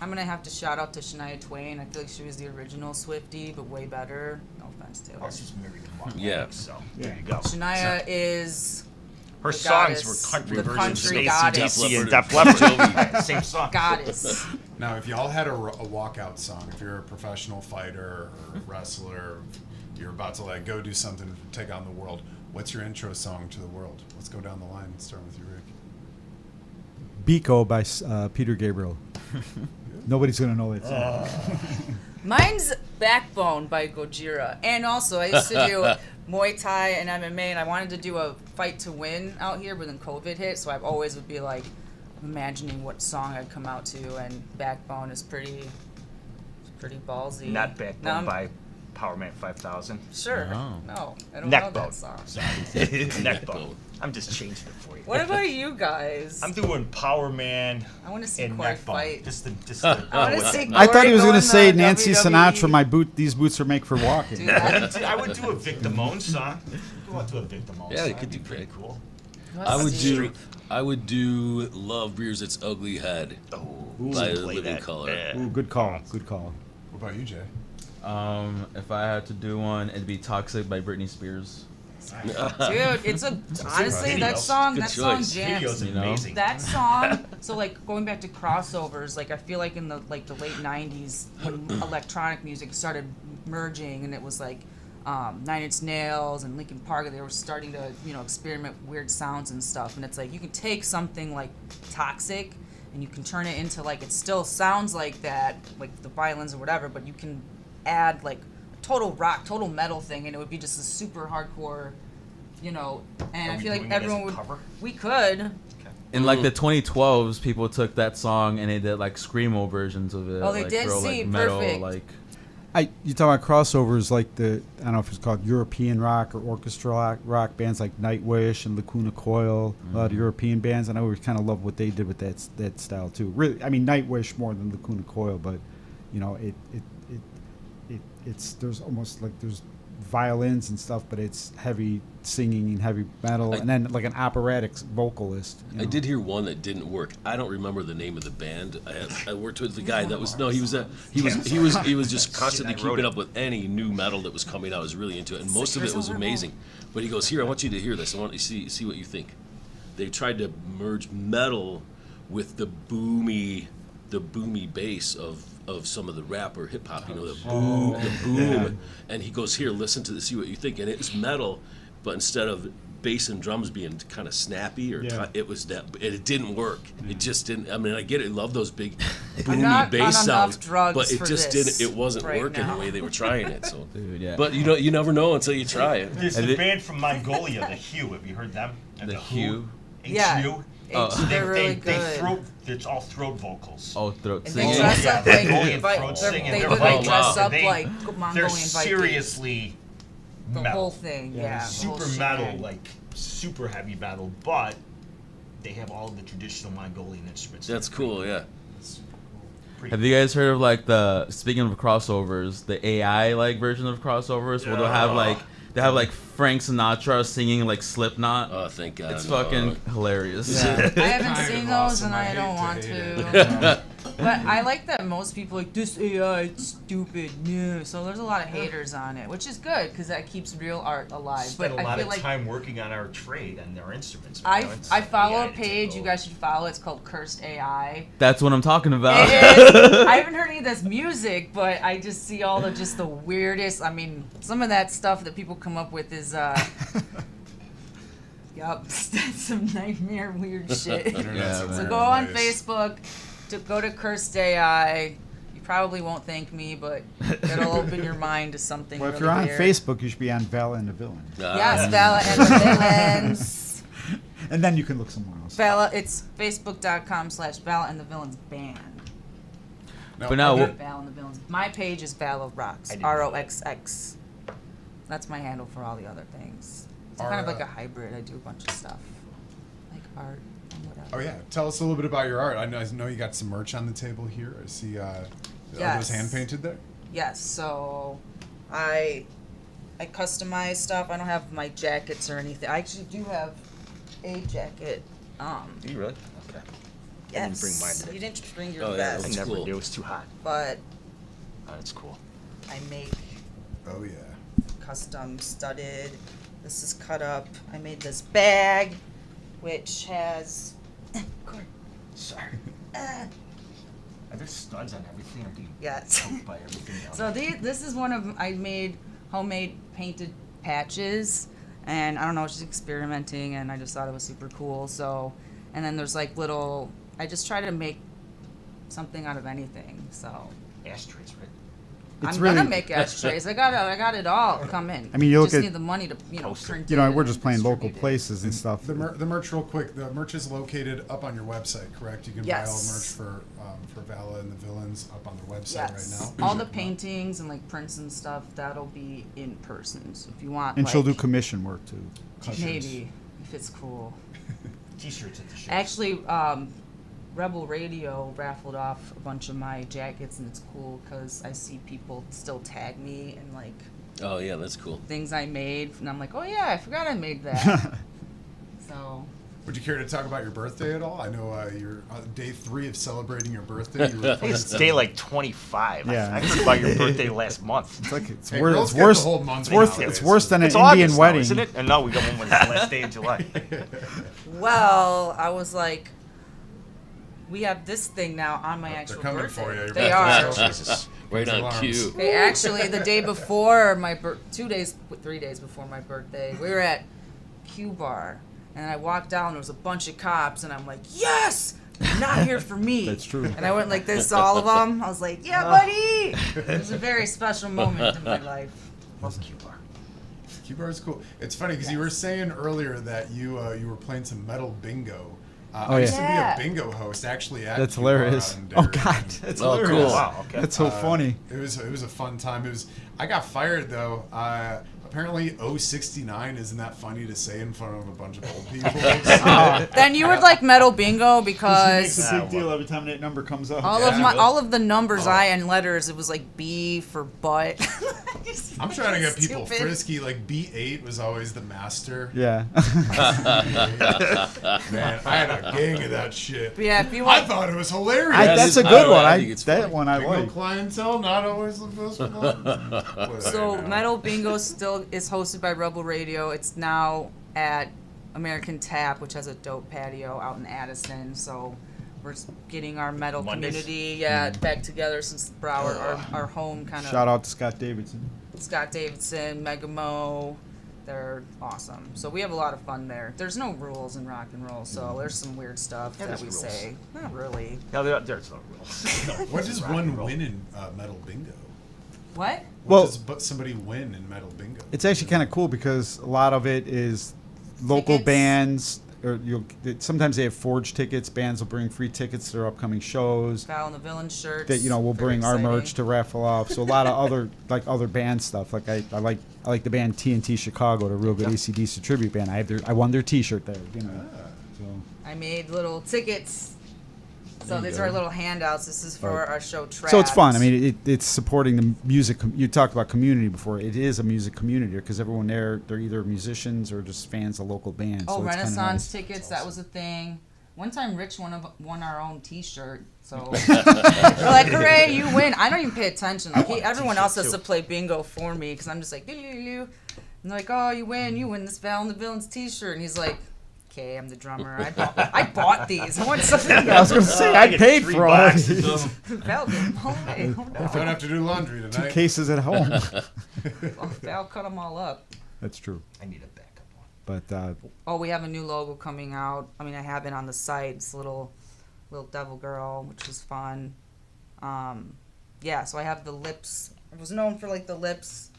I'm gonna have to shout out to Shania Twain. I feel like she was the original Swiftie, but way better. No offense to her. Oh, she's married to Mark. Yeah. So there you go. Shania is Her the songs goddess, were country the versions of country AC/DC goddess. and Def Def Leppard. Same song. goddess. Now, if y'all had a walkout song, if you're a professional fighter or wrestler, you're about to go do something, take on the world. What's your intro song to the world? Let's go down the line. Start with you, Rick. Biko by Peter Gabriel. Nobody's gonna know that song. Mine's Backbone by Gojira. And also, I used to do Muay Thai and MMA, and I wanted to do a fight to win out here, but then COVID hit, so I always would be like imagining what song I'd come out to, and Backbone is pretty ballsy. Not Now Backbone I'm- by Power Man 5000. Sure. Oh. No, I don't know Neckbone. that song. Neckbone. I'm just changing it for you. What about you guys? I'm doing Power Man I want to see and Corey Neckbone. fight. Just I want to see. I thought he was Corey gonna say going Nancy WWE. Sinatra. These boots are made for walking. Dude, that- I would do a Victimone song. Go out to a Victimone Yeah, song. you could That'd be do pretty great. cool. I would do Love Rears Its Ugly Head Oh, by play Living that. Color. Yeah. Ooh, good call. Good call. What about you, Jay? If I had to do one, it'd be Toxic by Britney Spears. Dude, it's a honestly Video. that song Good choice. jams. Video's You know? amazing. That song, so like going back to crossovers, like I feel like in the late '90s when electronic music started merging, and it was like Nine Inch Nails and Linkin Park, they were starting to experiment with weird sounds and stuff. And it's like you can take something like Toxic, and you can turn it into like it still sounds like that, like the violins or whatever, but you can add like a total rock, total metal thing, and it would be just a super hardcore, and Are I we feel like doing it as a everyone would. cover? We could. In like the 2012s, people took that song and they did like screamo versions of it. Oh, they like, did? real, See, like, metal, perfect. like You talk about crossovers like I don't know if it's called European rock or orchestral rock bands like Nightwish and Lacuna Coil, a lot of European bands, and I always kind of love what they did with that style too. Really, I mean Nightwish more than Lacuna Coil, but it's there's almost like there's violins and stuff, but it's heavy singing and heavy metal, and then like an operatic vocalist. I did hear one that didn't work. I don't remember the name of the band. I worked with the guy that was he was just constantly I wrote keeping it. up with any new metal that was coming out. I was really into it, and most of it was amazing. But he goes, "Here, I want you to hear this. I want you to see what you think." They tried to merge metal with the boomy bass of some of the rap or hip hop, the boom, and he goes, "Here, listen to this, see what you think." And it's metal, but instead of bass and drums being kind of snappy it was that it didn't work. It just didn't. I mean, I get it, I love those big boomy not bass on enough sounds, drugs but it for just this didn't. It wasn't right working now. the way they were trying it. So, dude, yeah. but you never know until you try it. There's a band from Mongolia, the Hue. Have you heard them? And The Hue? Yeah. HU. They're really They good. throat. It's all throat vocals. oh, throat And they singing. dress Yeah, up like Mongolian Vi- throat they're- singing. they They're would like Vikings. dress up They- like Mongolian They're Vikings. seriously The metal. whole thing, yeah. the whole Super metal, shebang. like super heavy metal, but they have all the traditional Mongolian instruments. That's cool. Yeah. Pretty Have you guys heard of like speaking of crossovers, the AI like version of crossovers where they have like Frank Sinatra singing like Slipknot? Oh, thank God. It's fucking hilarious. I haven't Kind seen of those, awesome. and I I hate don't to want hate to. But I like that most people like this AI, it's stupid. Yeah. So there's a lot of haters on it, which is good because that keeps real art alive. Spent But a I lot feel of like time working on our trade and our instruments. I follow a page you guys should follow. It's called Cursed AI. That's what I'm talking about. It is. I haven't heard any of this music, but I just see all the weirdest. I mean, some of that stuff that people come up with is yup, that's some nightmare weird shit. Yeah, So man. go on Facebook, go to Cursed AI. You probably won't thank me, but it'll open your mind to something. Well, if really you're on weird. Facebook, you should be on Valla&The Villains, Yes, Valla and the Villains. and then you can look somewhere else. Valla, it's facebook.com/Valla and the Villains band. No, But now, okay. Val and the Villains. My page is Val of Rocks. I didn't know ROXX. That's my handle for all the other things. It's kind of Are, like a hybrid. I do a bunch of stuff, like art and whatever. Oh yeah, tell us a little bit about your art. I know you got some merch on the table here. I see. Are those Yes. hand painted there? Yes. So, I customize stuff. I don't have my jackets or anything. I actually do have a jacket. Do you really? Okay. Yes. didn't bring mine today. You didn't bring your Oh, yeah, vest, I That's never cool. did. It was too hot. but Oh, that's cool. I make Oh yeah. custom studded. This is cut up. I made this bag, which has. Sorry. Uh, Are there studs on everything? Or do you yes. choke by everything down? So this is one of I made homemade painted patches, and I don't know, I was just experimenting, and I just thought it was super cool. So, and then there's like little. I just try to make something out of anything. So Ashtrays, right? It's I'm really- gonna make ashtrays. I got it all coming. I mean, you look just at- need the money to Post it. print You know, it we're and just playing local distribute it. places and stuff. The merch, real quick. The merch is located up on your website, correct? You can buy all the Yes. merch for Valla and the Villains up on their website Yes, right now. all the paintings and like prints and stuff that'll be in person. So if you want, And she'll do like, commission work too. maybe if it's cool. T-shirts at the show. Actually, Rebel Radio raffled off a bunch of my jackets, and it's cool because I see people still tag me and like Oh yeah, that's cool. things I made, and I'm like, oh yeah, I forgot I made that. So Would you care to talk about your birthday at all? I know you're on day 3 of celebrating your birthday. You were I think it's day like 25. Yeah. I heard about your birthday last month. It's like it's Hey, worse. girls It's get the worse. whole month It's worse. anyways. It's worse than an It's Indian August wedding. now, isn't it? And no, we got one with the last day of July. Well, I was like, we have this thing now on my actual coming birthday. for you. You're They back are. to Jesus. Right on Alarms. cue. Hey, actually, the day before my 3 days before my birthday, we were at Q Bar, and I walked down. There was a bunch of cops, and I'm like, yes, they're not here for me. That's true. And I went like this to all of them. I was like, yeah, buddy. It was a very special moment in my life. Love Q Bar. Q-Bar is cool. It's funny because you were saying earlier that you were playing some metal bingo. Oh, I used yeah. to be a bingo host actually at That's Q-Bar hilarious. out in Oh Darien. God, that's Oh, hilarious. cool. Wow, okay. That's so funny. It was a fun time. I got fired though. Apparently 069 isn't that funny to say in front of a bunch of old people. Then you would like metal bingo He makes because a big deal every time that number comes up. all of the numbers I and letters, it was like B for butt. I'm trying to get people Stupid. frisky. Like B8 was always the master. Yeah. Man, I had a gang of that shit. But yeah, if you I want, thought it was hilarious. That That's is- a good one. I think it's That funny. one I Bingo like. clientele, not always the best one. so metal bingo still is hosted by Rebel Radio. It's now at American Tap, which has a dope patio out in Addison. So we're getting our metal Mondays? community back together since Broward, our home kind of. Shout out to Scott Davidson. Scott Davidson, Megamo. They're awesome. So we have a lot of fun there. There's no rules in rock and roll, so there's some weird stuff Yeah, that there's we rules. say. Not really. No, there's no rules. What does one win in metal bingo? What? What Well- does somebody win in metal bingo? It's actually kind of cool because a lot of it is local Tickets. bands, or sometimes they have forged tickets. Bands will bring free tickets to their upcoming shows. Valla&The Villains shirts. That we'll Very bring our exciting. merch to raffle off. So a lot of other band stuff. Like I like the band TNT Chicago, the real good AC/DC tribute band. I won their T-shirt there. So I made little tickets. So There you these go. are little handouts. This is for Right. our show Trapped. So it's fun. I mean, it's supporting the music. You talked about community before. It is a music community because everyone there, they're either musicians or just fans of local bands. Oh, so it's kinda Renaissance nice. tickets. That was a thing. One time, Rich won our own T-shirt. So we're like, hooray, you win. I don't even pay attention. Like everyone else has to play bingo for me because I'm just like, and they're like, oh, you win this Val and the Villains T-shirt. And he's like, okay, I'm the drummer. I bought these. I want something. I was gonna say I get paid 3 for all of boxes these. of them. Val, get them all away. Oh, I don't have to do laundry Two tonight. cases at home. no. Val cut them all up. That's true. I need a backup one. But Oh, we have a new logo coming out. I mean, I have it on the site. It's a little devil girl, which is fun. Yeah, so I have the lips. I was known for like the lips,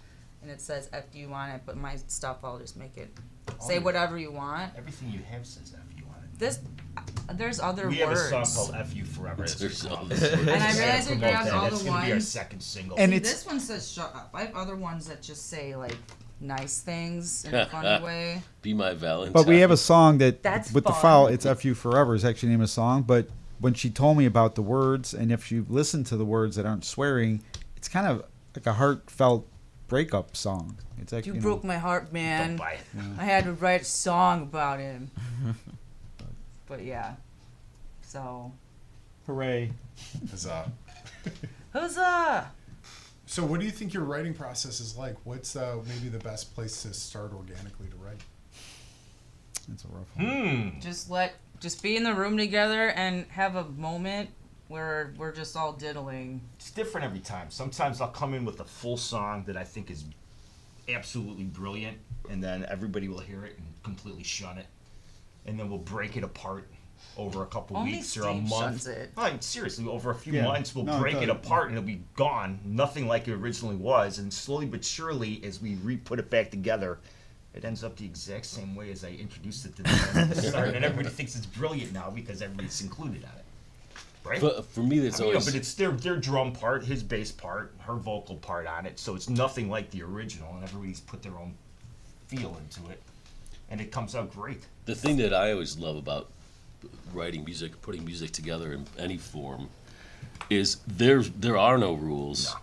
and it says "FU" on it. But my stuff, I'll just make it say whatever you want. Everything you have says FU on it. This, there's other We have words. a song called FU Forever. That's There's what all it's these called. words. And I Just realized gotta it promote grabs that. all That's the gonna be our ones. second single. And See, it's- this one says "shut up." I have other ones that just say like nice things in a funny way. Be my Valentine. But we have a song that That's with the fun. file, it's FU Forever is actually the name of the song. But when she told me about the words, and if you listen to the words that aren't swearing, it's kind of like a heartfelt breakup song. It's like You broke my heart, Don't man. buy it. I had to write a song about him. But yeah. So, hooray. Huzzah. huzzah! So, what do you think your writing process is like? What's maybe the best place to start organically to write? It's a rough one. Just be in the room together and have a moment where we're just all diddling. It's different every time. Sometimes I'll come in with a full song that I think is absolutely brilliant, and then everybody will hear it and completely shun it. And then we'll break it apart over a couple Only weeks or a Steve month. shuns it. Like, seriously, over a few Yeah. months, we'll No, break it totally. apart and it'll be gone. Nothing like it originally was. And slowly but surely, as we re-put it back together, it ends up the exact same way as I introduced it to them at the start. And everybody thinks it's brilliant now because everybody's included on it. Right? But for me, that's I mean, always. but it's their drum part, his bass part, her vocal part on it, so it's nothing like the original, and everybody's put their own feel into it, and it comes out great. The thing that I always love about writing music, putting music together in any form, is there are no rules, No.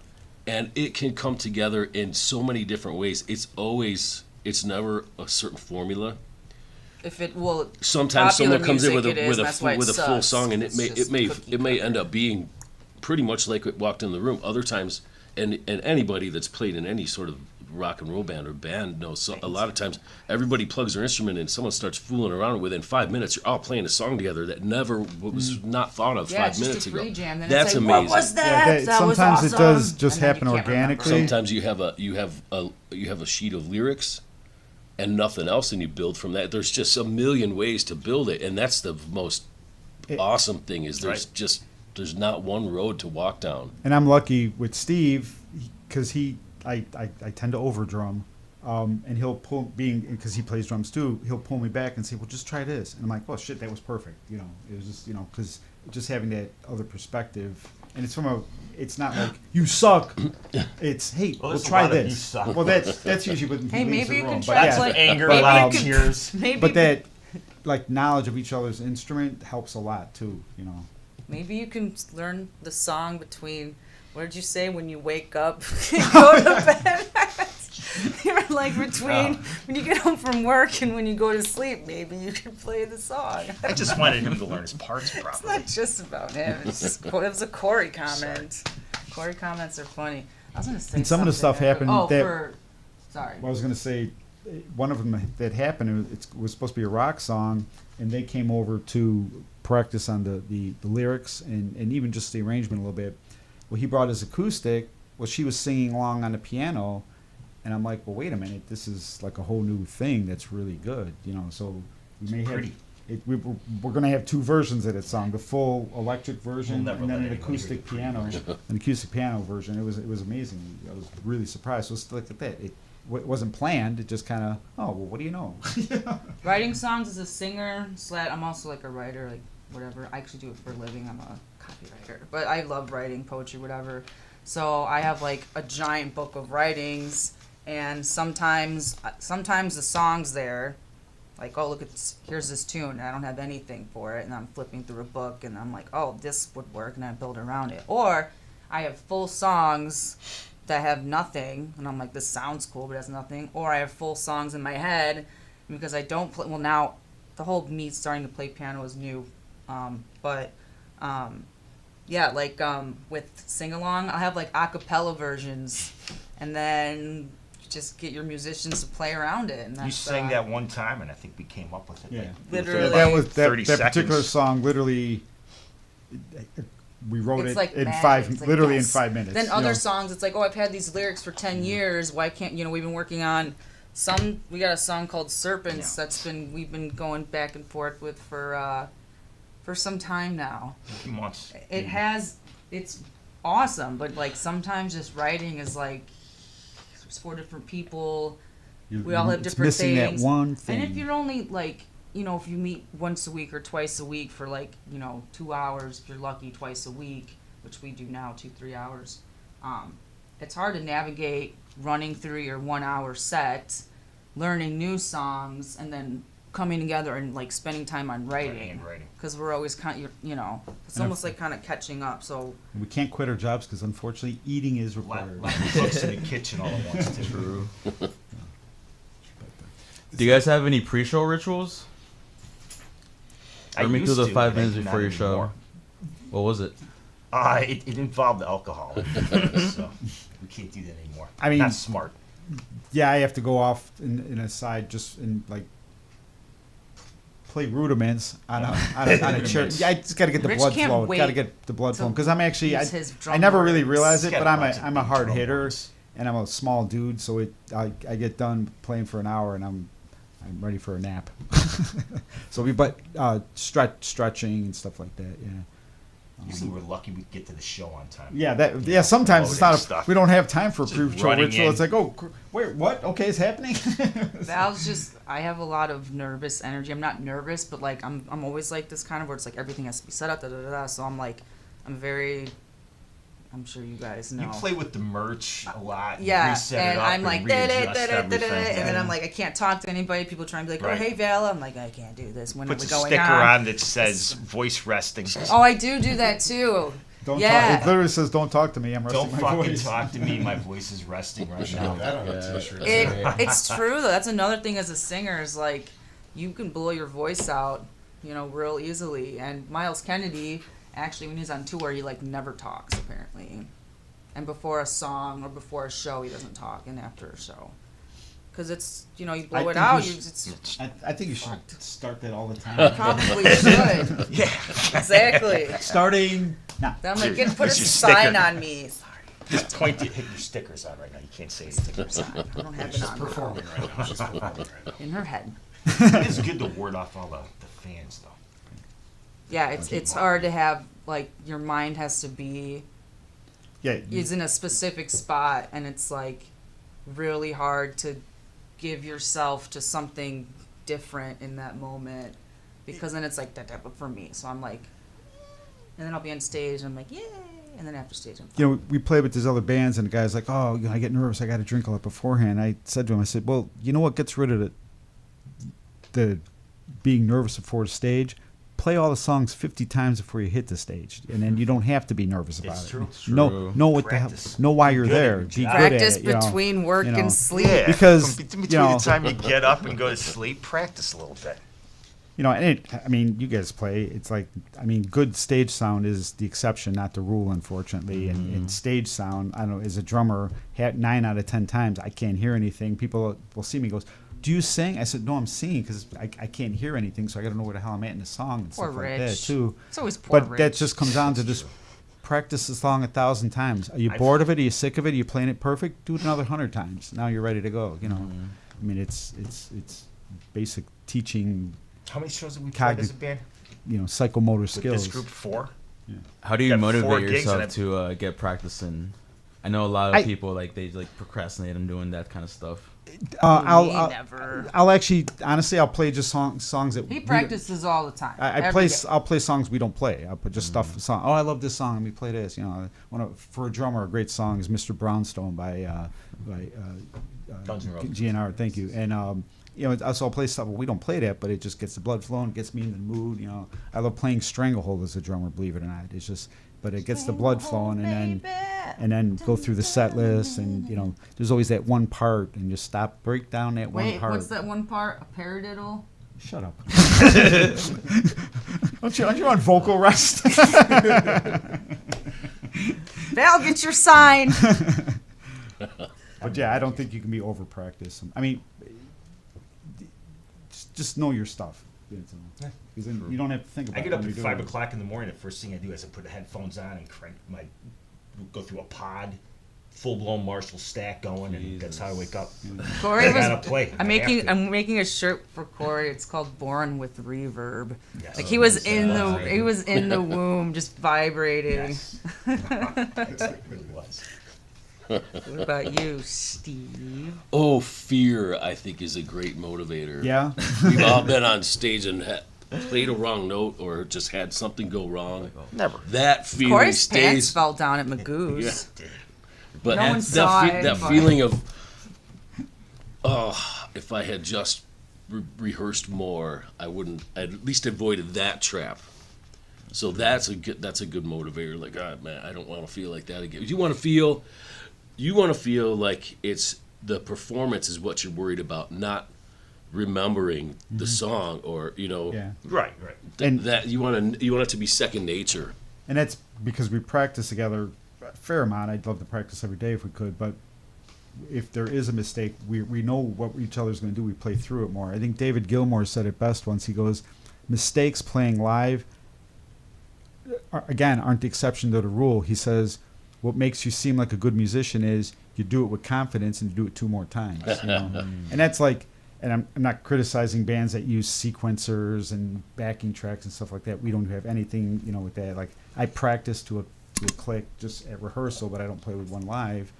and it can come together in so many different ways. It's never a certain formula. if it will. Sometimes popular someone comes in with music it is, a that's why it full sucks. song, and It's it just may cookie end cutter. up being pretty much like it walked in the room. Other times, and anybody that's played in any sort of rock and roll band or band knows. So a lot of times, everybody plugs their instrument in, someone starts fooling around. Within 5 minutes, you're all playing a song together that never was not thought of Yeah, 5 it's just minutes a ago. free jam. Then That's it's like, amazing. what was that? Yeah, That was sometimes it awesome. does just And then happen you can't remember. organically. Sometimes you have a sheet of lyrics and nothing else, and you build from that. There's just a million ways to build it, and that's the most awesome thing. Is there's not one road to walk down. And I'm lucky with Steve because I tend to overdrum, and he'll pull because he plays drums too. He'll pull me back and say, "Well, just try this," and I'm like, "Oh shit, that was perfect." You know, it was just because just having that other perspective, and it's not like you suck. It's hey, Well, we'll there's a try lot of you this. suck. Well, that's usually what Hey, leaves maybe the you room. can But translate anger, maybe loud you can- tears. Maybe But that like knowledge of each other's instrument helps a lot too. You know. Maybe you can learn the song between. What did you say when you wake up and go to bed? You're like between when you get home from work and when you go to sleep. Maybe you can play the song. I just wanted him to learn his parts It's properly. not just about him. It's just it was a Corey comment. Corey comments are funny. I was gonna say And some of the something stuff there, happened but- that- sorry. Well, I was going to say, one of them that happened, it was supposed to be a rock song, and they came over to practice on the lyrics and even just the arrangement a little bit. Well, he brought his acoustic. Well, she was singing along on the piano, and I'm like, well, wait a minute, this is like a whole new thing that's really good, you know. So we may pretty. have we're going to have two versions of that song: the full electric version We'll never and then let an anybody hear acoustic the pretty piano, version. an acoustic piano version. It was amazing. I was really surprised. So it's like that. It wasn't planned. It just kind of, oh well, what do you know? Writing songs as a singer, I'm also like a writer, like whatever. I actually do it for a living. I'm a copywriter, but I love writing poetry, whatever. So I have like a giant book of writings, and sometimes the songs there, like, oh look at this, here's this tune, and I don't have anything for it, and I'm flipping through a book, and I'm like, oh this would work, and I build around it. Or I have full songs that have nothing, and I'm like, this sounds cool, but it has nothing. Or I have full songs in my head because I don't play. Well, now the whole me starting to play piano is new, yeah, like with sing along, I'll have like a cappella versions, and then just get your musicians to play around it. And that's, You sang that one time, and I think we came up with it. Yeah. like, Literally. that was 30 that particular seconds. song. Literally, we wrote it's it like in magic. It's like, literally yes. in 5 minutes. Then you other know. songs, it's like, oh, I've had these lyrics for 10 years. Why can't we've been working on some. We got a song called Serpents we've been going back and forth with for some time now. A few months. It's awesome, but like sometimes just writing is like there's 4 different people. We all have It's different missing things. that one thing. And if you're only like, if you meet once a week or twice a week for like, 2 hours, if you're lucky, twice a week, which we do now, 2-3 hours, it's hard to navigate running through your 1 hour set, learning new songs, and then coming together and like spending time on writing. And writing. Because we're always kind of, it's almost like kind of catching up. So we can't quit our jobs because unfortunately eating is A lot required. of cooks in the kitchen all at once. Too. True. Do you guys have any pre-show rituals? Run me through the 5 minutes before your show. What was it? It involved alcohol. So we can't do that anymore. I mean- not smart. Yeah, I have to go off in a side just in like play rudiments on a chair. Yeah, I just got to get the Rich blood can't flow. wait Got to get the blood to flowing because I'm actually use his I drum never really words. realize it, He's but got I'm lots of a big hard drum hitter words. and I'm a small dude, so I get done playing for an hour and I'm ready for a nap. So stretching and stuff like that. Yeah. Usually we're lucky we get to the show on time. Yeah, sometimes it's not Loading stuff. we don't have time for a Just pre-show running ritual. in. It's like, oh, wait, what? Okay, it's happening. I have a lot of nervous energy. I'm not nervous, but like I'm always like this kind of where it's like everything has to be set up, so I'm sure you guys know. You play with the merch a lot. You Yeah, reset and it up I'm like, readjust everything. and then I'm like, I can't talk to anybody. People try and be like, oh, Right. hey, Valla. I'm like, I can't do this. When are Puts we a going sticker on? on that says voice resting. Oh, I do that too. Don't Yeah. talk. It literally says, "Don't talk to me. I'm resting Don't my fucking voice." talk to me. My voice is resting right now. That on a t-shirt. It's true though. That's another thing as a singer is like you can blow your voice out, real easily. And Miles Kennedy, actually, when he's on tour, he like never talks apparently. And before a song or before a show, he doesn't talk, and after a show. Because it's, you blow it out. I think you should start that all the time. Probably should. Yeah. Exactly. Starting now. Then I'm like, put a It's your sign sticker. on me. Sorry. Just point to hit your stickers on right now. You can't say anything. I don't have it She's on performing right now. She's performing right now. in her head. It's good to ward off all the fans, though. Yeah, it's hard to have, like, your mind has to be Yeah. is in a specific spot, and it's like really hard to give yourself to something different in that moment, because then it's like that type of for me. So I'm like, and then I'll be on stage and I'm like, yay, and then after stage I'm fine. We played with these other bands, and the guy's like, "Oh, I get nervous. I got to drink a lot beforehand." I said to him, "I said, well, you know what gets rid of the being nervous before the stage? Play all the songs 50 times before you hit the stage, and then you don't have to be nervous about It's it. true. It's Know true. know what the hell, Practice. know why you're Good at there. your Be job. good at Practice it, between work and sleep. Yeah. Because, between you know- the time you get up and go to sleep, practice a little bit. And you guys play. It's like, good stage sound is the exception, not the rule, unfortunately. And stage sound, I don't know, as a drummer, 9 out of 10 times I can't hear anything. People will see me, goes, "Do you sing?" I said, "No, I'm singing because I can't hear anything, so I got to know where the hell I'm at in the song and Poor stuff like that Rich. too." It's always poor But Rich. that just comes down to just practice the song 1,000 times. Are you bored of it? Are you sick of it? Are you playing it perfect? Do it another 100 times. Now you're ready to go. It's basic teaching. How many shows have we played as a band? Psychomotor With skills. this group, 4? How do you Got 4 motivate gigs and yourself to get practicing? I know a lot I- of people they procrastinate on doing that kind of stuff. Never. I'll actually, honestly, I'll play just songs that He practices all the time. I'll play songs we don't play. I'll put just song. Oh, I love this song. Let me play this. For a drummer, a great song is "Mr. Brownstone" by Guns N' Roses. GNR. Thank you. And I'll play stuff. Well, we don't play that, but it just gets the blood flowing, gets me in the mood. I love playing Stranglehold as a drummer. Believe it or not, it's just. But it gets the blood flowing, and then go through the set list, and there's always that one part, and just break down that one Wait, part. what's that one part? A paradiddle? Shut up. Aren't you on vocal rest? Val, get your sign. But yeah, I don't think you can be over practiced. Just know your stuff. Because then you don't have to think about I it. get up when at you're 5 doing it. o'clock in the morning. The first thing I do is I put the headphones on and go through a pod, full-blown Marshall stack going, and that's how I wake up. Corey I gotta play. I'm I have to. I'm making a shirt for Corey. It's called "Born with Reverb." Yes. Like he was in the womb, just vibrating. Yes. It really was. What about you, Steve? Oh, fear, I think, is a great motivator. Yeah. We've all been on stage and played a wrong note or just had something go wrong. Never. That feeling Corey's pants stays. fell down at Magoo's. Yeah. But No one saw it, that but- feeling of, if I had just rehearsed more, I'd at least avoided that trap. So that's a good motivator. Like, God, man, I don't want to feel like that again. You want to feel like it's the performance is what you're worried about, not remembering the song or Yeah. Right. And- that you want it to be second nature. And that's because we practice together a fair amount. I'd love to practice every day if we could, but if there is a mistake, we know what each other's going to do. We play through it more. I think David Gilmour said it best once. He goes, mistakes playing live, again, aren't the exception to the rule. He says, what makes you seem like a good musician is you do it with confidence and you do it 2 more times. And that's like, and I'm not criticizing bands that use sequencers and backing tracks and stuff like that. We don't have anything, with that. Like, I practice to a click just at rehearsal, but I don't play with one live.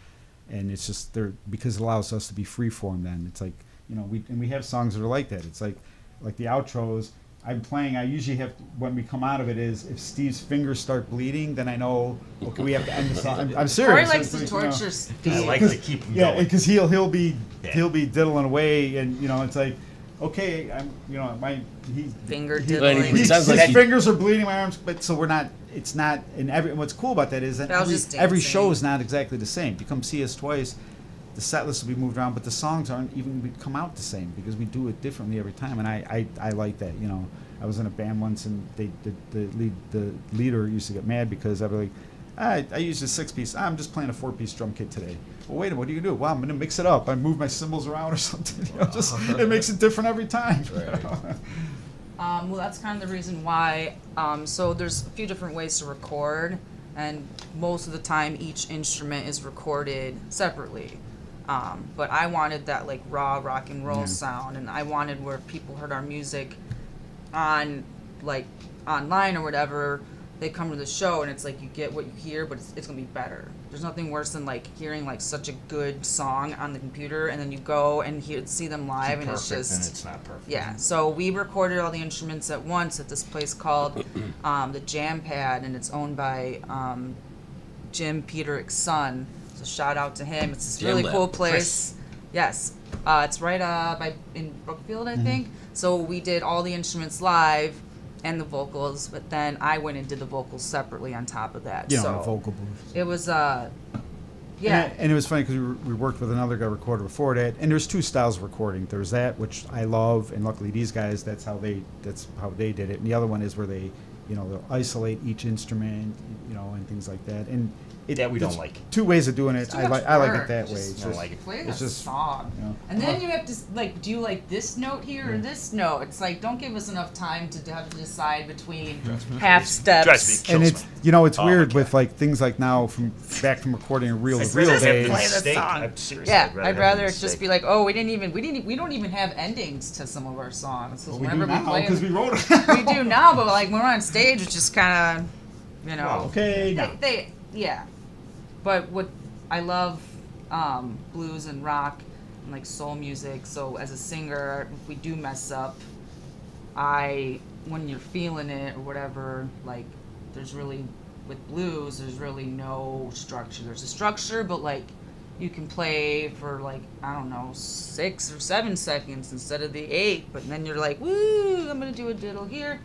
And it's just there because it allows us to be free form. Then it's like, we have songs that are like that. It's like the outros. I'm playing. I usually have when we come out of it is if Steve's fingers start bleeding, then I know okay we have to end the song. I'm serious. Corey likes to It's like, torture I Steve. like to keep them Yeah, going. because he'll be diddling away, and it's like, okay, Finger It diddling. sounds like his he- fingers are bleeding my arms, but so we're not. It's not. And what's cool about that is that That was just every dancing. show is not exactly the same. If you come see us twice, the set list will be moved around, but the songs aren't even come out the same because we do it differently every time, and I like that. You know, I was in a band once, and the leader used to get mad because I'd be like, I used a 6-piece. I'm just playing a 4-piece drum kit today. Well, wait a minute, what do you do? Well, I'm going to mix it up. I move my cymbals around or something. You know, just it makes it different every time. Right. Well, that's kind of the reason why. So there's a few different ways to record, and most of the time each instrument is recorded separately. But I wanted that like raw rock and roll sound, and I wanted where people heard our music on like online or whatever. They come to the show and it's like you get what you hear, but it's gonna be better. There's nothing worse than like hearing like such a good song on the computer and then you go and see them live and it's just and it's not perfect. yeah. So we recorded all the instruments at once at this place called the Jam Pad, and it's owned by Jim Peterick's son. So shout out to him. It's this Jam really Lab. cool place. Yes, it's right in Brookfield, I think. So we did all the instruments live and the vocals, but then I went and did the vocals separately on top of that. You know, so a vocal booth. it was Yeah, and it was funny because we worked with another guy recorder before that, and there's two styles of recording. There's that, which I love, and luckily these guys, that's how they did it. And the other one is where they, you know, they'll isolate each instrument, you know, and things like that. And That we don't there's like. Two ways of doing it. too I much like work. it that way. Just It's don't just- like it. play It's the just, song. you know. And then you have to like, do you like this note here or this note? It's like, don't give us enough time to have to decide between half steps. Drives me. And Kills it's, me. you know, it's Oh, weird okay. with like things like now from recording a reel to It's reel just days. play the mistake. song. I'm serious. Yeah, I'd have rather a it just mistake. be like, oh, we don't even have endings to some of our songs. 'Cause We do whenever now play because we them- wrote it. we do now, but like when we're on stage, it's just kind of, you know. Well, Okay, now. Yeah. But what I love blues and rock and like soul music. So as a singer, if we do mess up, when you're feeling it or whatever, like there's really with blues, there's really no structure. There's a structure, but like you can play for like, I don't know, 6 or 7 seconds instead of the 8, but then you're like, woo, I'm gonna do a diddle here,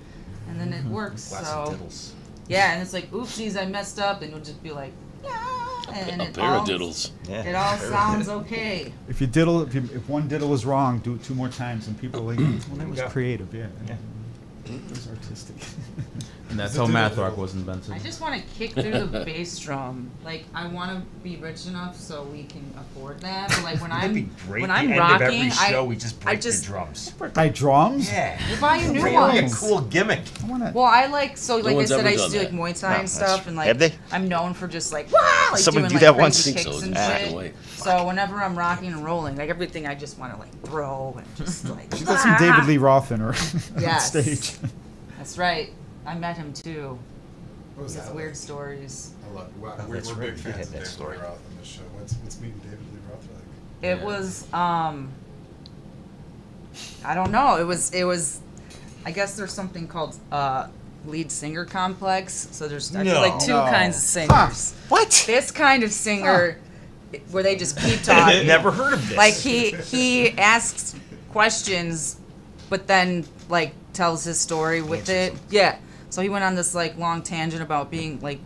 and then it works. Lots So of diddles. yeah, and it's like, oopsies, I messed up, and you'll just be like, yeah, and A it pair all, of diddles. Yeah. it all sounds okay. If if one diddle was wrong, do it 2 more times, and people are like, well, that was Yeah. creative, yeah. Yeah. It was artistic. And that's It's a how math diddle. rock was invented. I just want to kick through the bass drum. Like, I want to be rich enough so we can afford that. But like when That'd I'm be great. when The I'm end rocking, of every show, we just break just- the drums. By drums? Yeah. we'll buy you new Really ones. a cool gimmick. I want to. Well, I like like I one's said, ever I used to do done like that. Muay Thai No, and stuff, and like have they? I'm known for just like wow, like Someone doing do like that crazy once? kicks So and back shit. away. So whenever I'm rocking and rolling, like everything, I just want to like throw and just like. She's got some David Lee Roth in her Yes. on stage. That's right. I met him too. What was He has that? weird stories. I love. Wow, Oh, we're that's big right. You fans had of that David story. Lee Roth on this show. What's meeting David Lee Roth like? It Yeah. was I don't know. It was I guess there's something called lead singer complex. So there's I feel No. like two No. kinds of singers. What? This kind of singer where they just keep talking. Never heard of this. Like he asks questions but then like tells his story with it. Yeah. So he went on this like long tangent about being like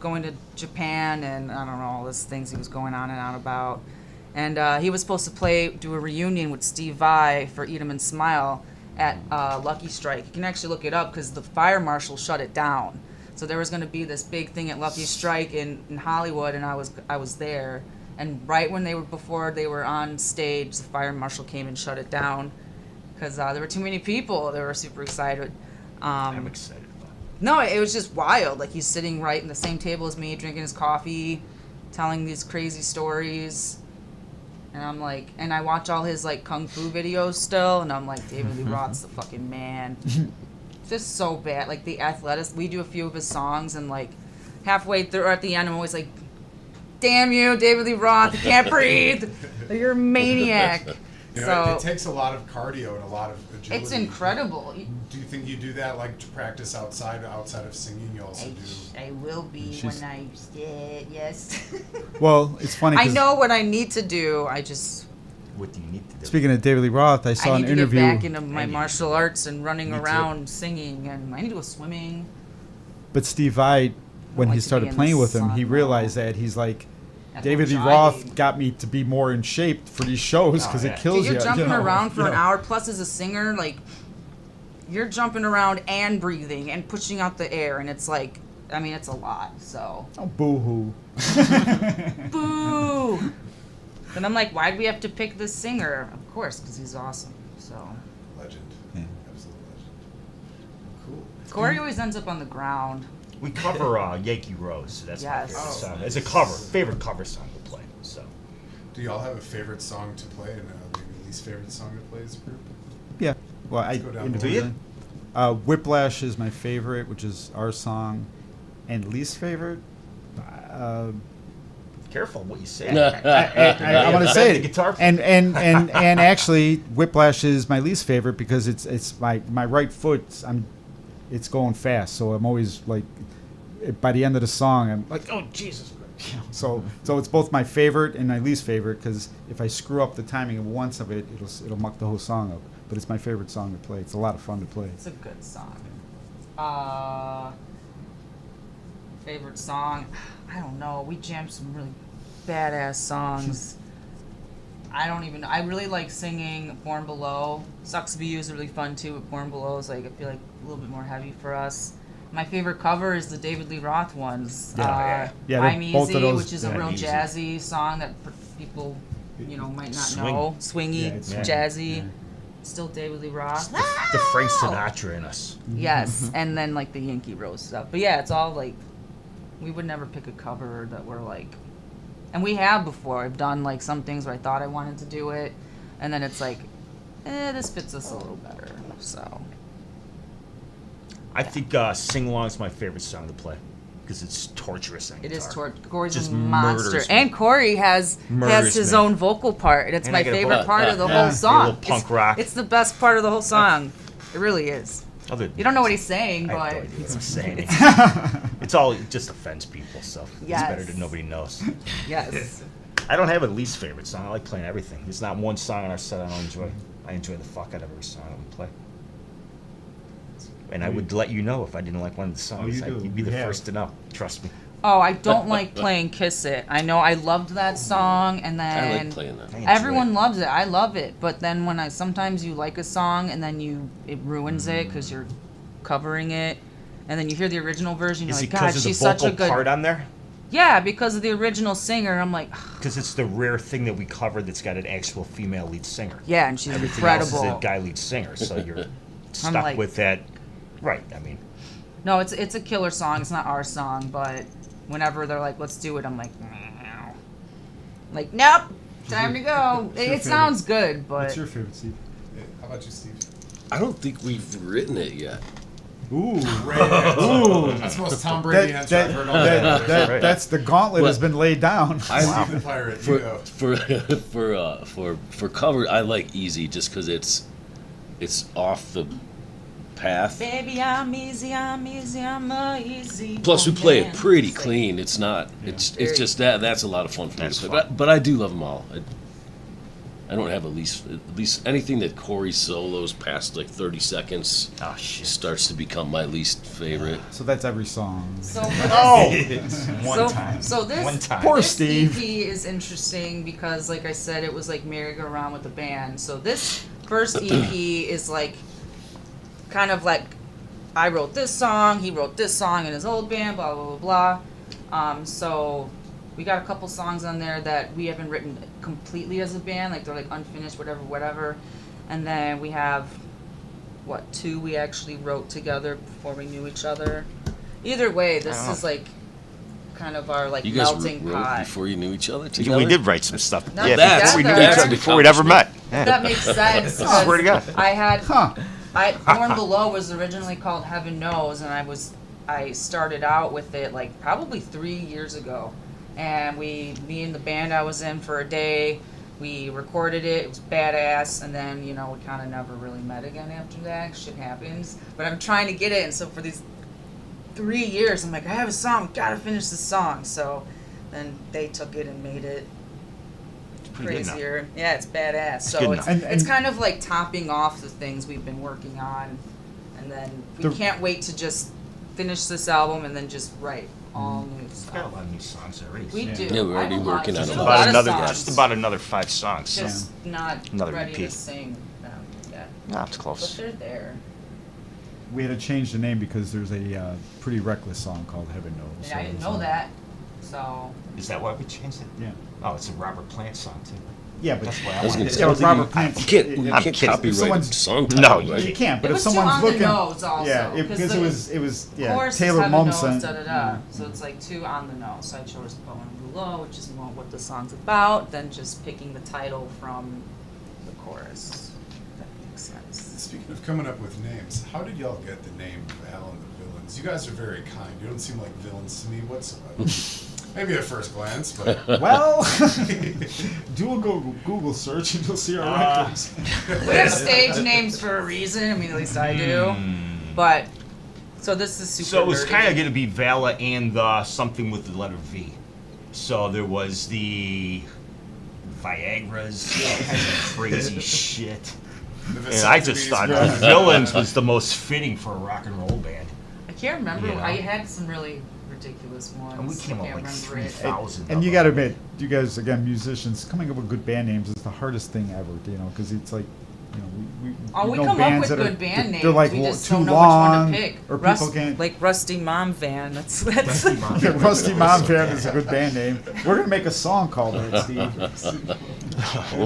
going to Japan and I don't know all these things he was going on and on about. And he was supposed to do a reunion with Steve Vai for Eat 'Em and Smile at Lucky Strike. You can actually look it up because the fire marshal shut it down. So there was going to be this big thing at Lucky Strike in Hollywood, and I was there. And right when before they were on stage, the fire marshal came and shut it down because there were too many people. They were super excited. I'm excited about it. No, it was just wild. Like he's sitting right in the same table as me, drinking his coffee, telling these crazy stories. And I'm like, and I watch all his like kung fu videos still, and I'm like, David Lee Roth's the fucking man. It's just so bad. Like the athletic, we do a few of his songs, and like halfway through or at the end, I'm always like, damn you, David Lee Roth, I can't breathe. You're a maniac. You know, So it takes a lot of cardio and a lot of agility. it's incredible. Do you think you do that like to practice outside of singing? You also do. I will be She's- when I yes. Well, it's funny. I 'cause know what I need to do. I just What do you need to do? Speaking of David Lee Roth, I saw I an need to interview. get back into my I need- martial arts and running Me too. around singing, and I need to go swimming. But Steve Vai, when like he to be started in playing the with him, he sun, realized that he's like, David Lee jogging. Roth got me to be more in shape for these shows because Oh, yeah. it kills Dude, you're you. jumping you know, around for you an know. hour. Plus, as a singer, like you're jumping around and breathing and pushing out the air, and it's like, I mean, it's a lot. So, Oh, boo-hoo. boo. And I'm like, why do we have to pick this singer? Of course, because he's awesome. So, Legend. Yeah. Absolute legend. Cool. Corey always ends up on the ground. We cover Yankee Rose. So that's Yes. my favorite Oh, song. nice. It's a favorite cover song to play. So Do y'all have a favorite song to play and maybe least favorite song to play as a group? Yeah. Well, I go down. individually. Whiplash is my favorite, which is our song, and least favorite. careful what you say. I want to say The it. guitar. And actually, Whiplash is my least favorite because it's my right foot. It's going fast, so I'm always like, by the end of the song, I'm like, oh Jesus. You know, so it's both my favorite and my least favorite because if I screw up the timing of once of it, it'll muck the whole song up. But it's my favorite song to play. It's a lot of fun to play. It's a good song. Favorite song? I don't know. We jammed some really badass songs. I don't even know. I really like singing Born Below. Sucks to Be You is really fun too, but Born Below is like, I feel like a little bit more heavy for us. My favorite cover is the David Lee Roth ones. Yeah. Yeah, I'm both of Easy, those- which is a yeah, real Easy. jazzy song that people, might not Swing. know. Swingy, Yeah, it's- jazzy. yeah. Still David Lee Roth. The Frank Sinatra in us. Yes, and then like the Yankee Rose stuff. But yeah, it's all like, we would never pick a cover that we're like, and we have before. I've done like some things where I thought I wanted to do it, and then it's like, this fits us a little better. So I think Sing Along is my favorite song to play because it's torturous on it is guitar. Corey's Just a monster, murders me. and Corey has Murders his me. own vocal part, and it's And my I get a favorite vocal- part of the Yeah. whole song. A little punk it's, rock. It's the best part of the whole song. It really is. Other- You don't know what he's saying, I have but no idea what I'm saying. It's all it just offends people, so Yes. it's better that nobody knows. yes. I don't have a least favorite song. I like playing everything. There's not one song on our set I don't enjoy. I enjoy the fuck out of every song we play. And I would let you know if I didn't like one of the songs. you do. You'd be You the have. first to know. Trust me. Oh, I don't like playing Kiss It. I know I loved that song, and I then like playing that. I enjoy everyone it. loves it. I love it. But then when sometimes you like a song and then it ruins it because you're covering it, and then you hear the original version, you're Is like, it God, because of the she's such a vocal good. part on there? Yeah, because of the original singer. I'm like, Because it's the rare thing that we covered that's got an actual female lead singer. yeah, and she's Everything else incredible. is a guy lead singer, so you're stuck like- with that. Right. I mean, No, it's a killer song. It's not our song, but whenever they're like, let's do it, I'm like, meow. Like, nope, time to go. your It favorite? sounds good, but What's your favorite, Steve? Yeah, how about you, Steve? I don't think we've written it yet. Ooh. Great answer. That's the most Tom Brady answer I've heard all day. Right. That's the gauntlet has been laid down. Steve the Pirate, you go. For cover, I like Easy just because it's off the path. baby, I'm easy, I'm easy, I'm a easy. Plus, we play it man. pretty It's like- clean. It's not. It's Very- just that's a lot of fun for me That's to play. fun. But I do love them all. I don't have at least anything that Corey solos past like 30 seconds oh shit. starts to become my least favorite. So that's every song. So for this, Oh, one so, time. so this One time. Poor this Steve. EP is interesting because, like I said, it was like merry-go-round with the band. So this first EP is like kind of like I wrote this song, he wrote this song in his old band, blah blah blah blah. So we got a couple songs on there that we haven't written completely as a band, like they're like unfinished, whatever. And then we have two we actually wrote together before we knew each other. Either way, this is like kind of our like You guys melting wrote pot. before you knew each other Yeah, together. we did write some stuff. Not yeah, together. before we knew each That's other, an before we'd ever met. Yeah. That makes sense. I swear to God. I had Huh. Born Below was originally called Heaven Knows, and I started out with it like probably 3 years ago, and me and the band I was in for a day, we recorded it. It was badass, and then we kind of never really met again after that. Shit happens, but I'm trying to get it, and so for these 3 years, I'm like, I have a song, gotta finish this song. So then they took it and made it Pretty good now. crazier. Yeah, it's badass. So good it's, now. And- it's kind of like topping off the things we've been working on, and then we The- can't wait to just finish this album and then just write all new We've got a stuff. lot of new songs already. We do. Yeah, we're I have already a lot- working on just it. a lot of Just songs. about another 5 songs. Just not Another ready repeat. to sing them yet. No, it's But close. they're there. We had to change the name because there's a pretty reckless song called Heaven Knows. And I didn't know that. So Is that why we changed it? Yeah. Oh, it's a Robert Plant song too. Yeah, but That's why I I was gonna wanted say, it. Yeah, I with don't think Robert Plant. you can't, I'm can't kidding. copyright Someone's- song No, title, you right? you can't. But It if was too someone's on the looking, nose also, yeah, 'cause because the it was yeah. chorus Taylor is heaven knows, Momsen. da da da. So it's like too on the nose. So I chose Bow and Below, which is more what the song's about than just picking the title from the chorus. If that makes sense. Speaking of coming up with names, how did y'all get the name Val and the Villains? You guys are very kind. You don't seem like villains to me whatsoever. Maybe at first glance, but Well, do a Google search and you'll see our records. We have stage names for a reason. I mean, at least I do. But so this is super. So it was nerdy. kind of going to be Valla and the something with the letter V. So there was the Viagra's, all kinds of crazy shit. the And I just vasectomies thought were- the Villains was the most fitting for a rock and roll band. I can't remember. You know? I had some really ridiculous ones. And we came I up can't like remember it. 3,000. And you got to admit, you guys again, musicians, coming up with good band names is the hardest thing ever. You know, because it's like, you know, We know come up bands with that are- good band names. They're like we just too don't know long, which one to pick. or people can't. Like Rusty Mom Van. That's Rusty Mom. Yeah, Rusty Mom Band is a good band name. We're gonna make a song called that, Steve.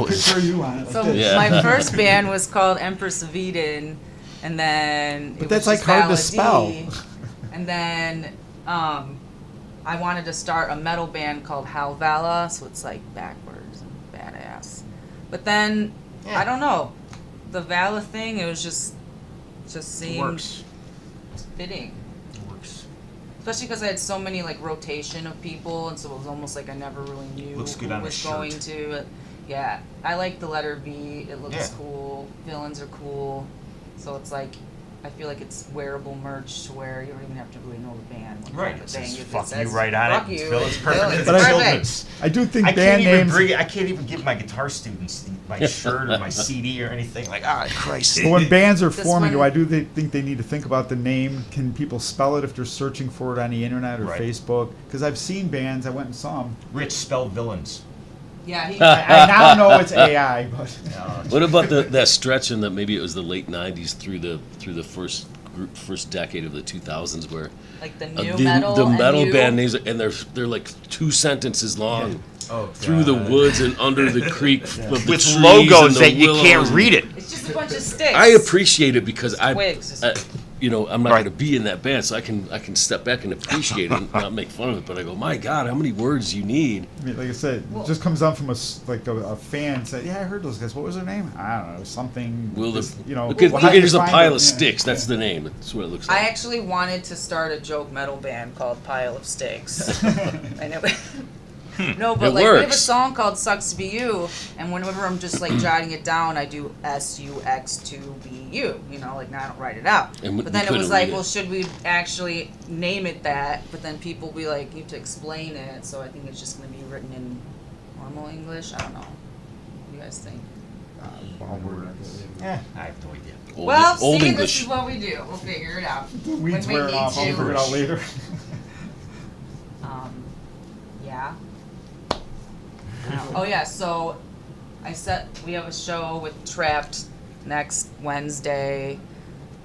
Picture you on it. Like So this. Yeah. my first band was called Empress of Eden, and then But it that's, was like, just hard to Valla&The. spell. And then I wanted to start a metal band called Valla, so it's like backwards and badass. But then Yeah. I don't know, the Valla thing. It was just It seemed works. fitting. It works. Especially because I had so many like rotation of people, and so it was almost like I never really knew Looks good who on a was shirt. going to. Yeah, I like the letter V. It looks Yeah. cool. Villains are cool, so it's like I feel like it's wearable merch to where you don't even have to really know the band. When Right. The It thing says it fuck says, you right on fuck it. It's you. Villains perfect. Villains But I- perfect. Children's. I do think I band names. I can't even give my guitar students my shirt or my CD or anything. Like, ah, Christ. But when bands are This forming, one- think they need to think about the name? Can people spell it if they're searching for it on the internet or Right. Facebook? Because I've seen bands, I went and saw them. Rich spelled Villains. Yeah, he. I now know it's AI, but What about that stretch in that maybe it was the late '90s through the first decade of the 2000s where like the uh, new the, metal. the and metal new- band names and they're like 2 sentences long. Oh, Through the God. woods and under the creek of the With trees logos and the that you willows can't and- read it. It's just a bunch of sticks. I appreciate it because Twigs. I'm not Right. going to be in that band, so I can step back and appreciate it and not make fun of it. But I go, my God, how many words you need? I mean, like I said, it just comes down from a fan said, "Yeah, I heard those guys. What was their name? I don't know, something." Well, just, you know, look at well, how do there's you a find pile it? of Yeah. sticks. That's the name. That's what it looks I like. actually wanted to start a joke metal band called Pile of Sticks. I know. No, but It like we have a works. song called "Sucks to Be You," and whenever I'm just like jotting it down, I do SUX2BU. You know, like now I don't write it out. And But then we it was couldn't like, read it. well, should we actually name it that? But then people be like, you have to explain it. So I think it's just gonna be written in normal English. I don't know. What do you guys think? All word. I have no idea. Old see, English. this is what we do. We'll figure it out. Weeds when we wearing need off. I'll to. figure it out later. Yeah. Oh yeah, so we have a show with Trapped next Wednesday,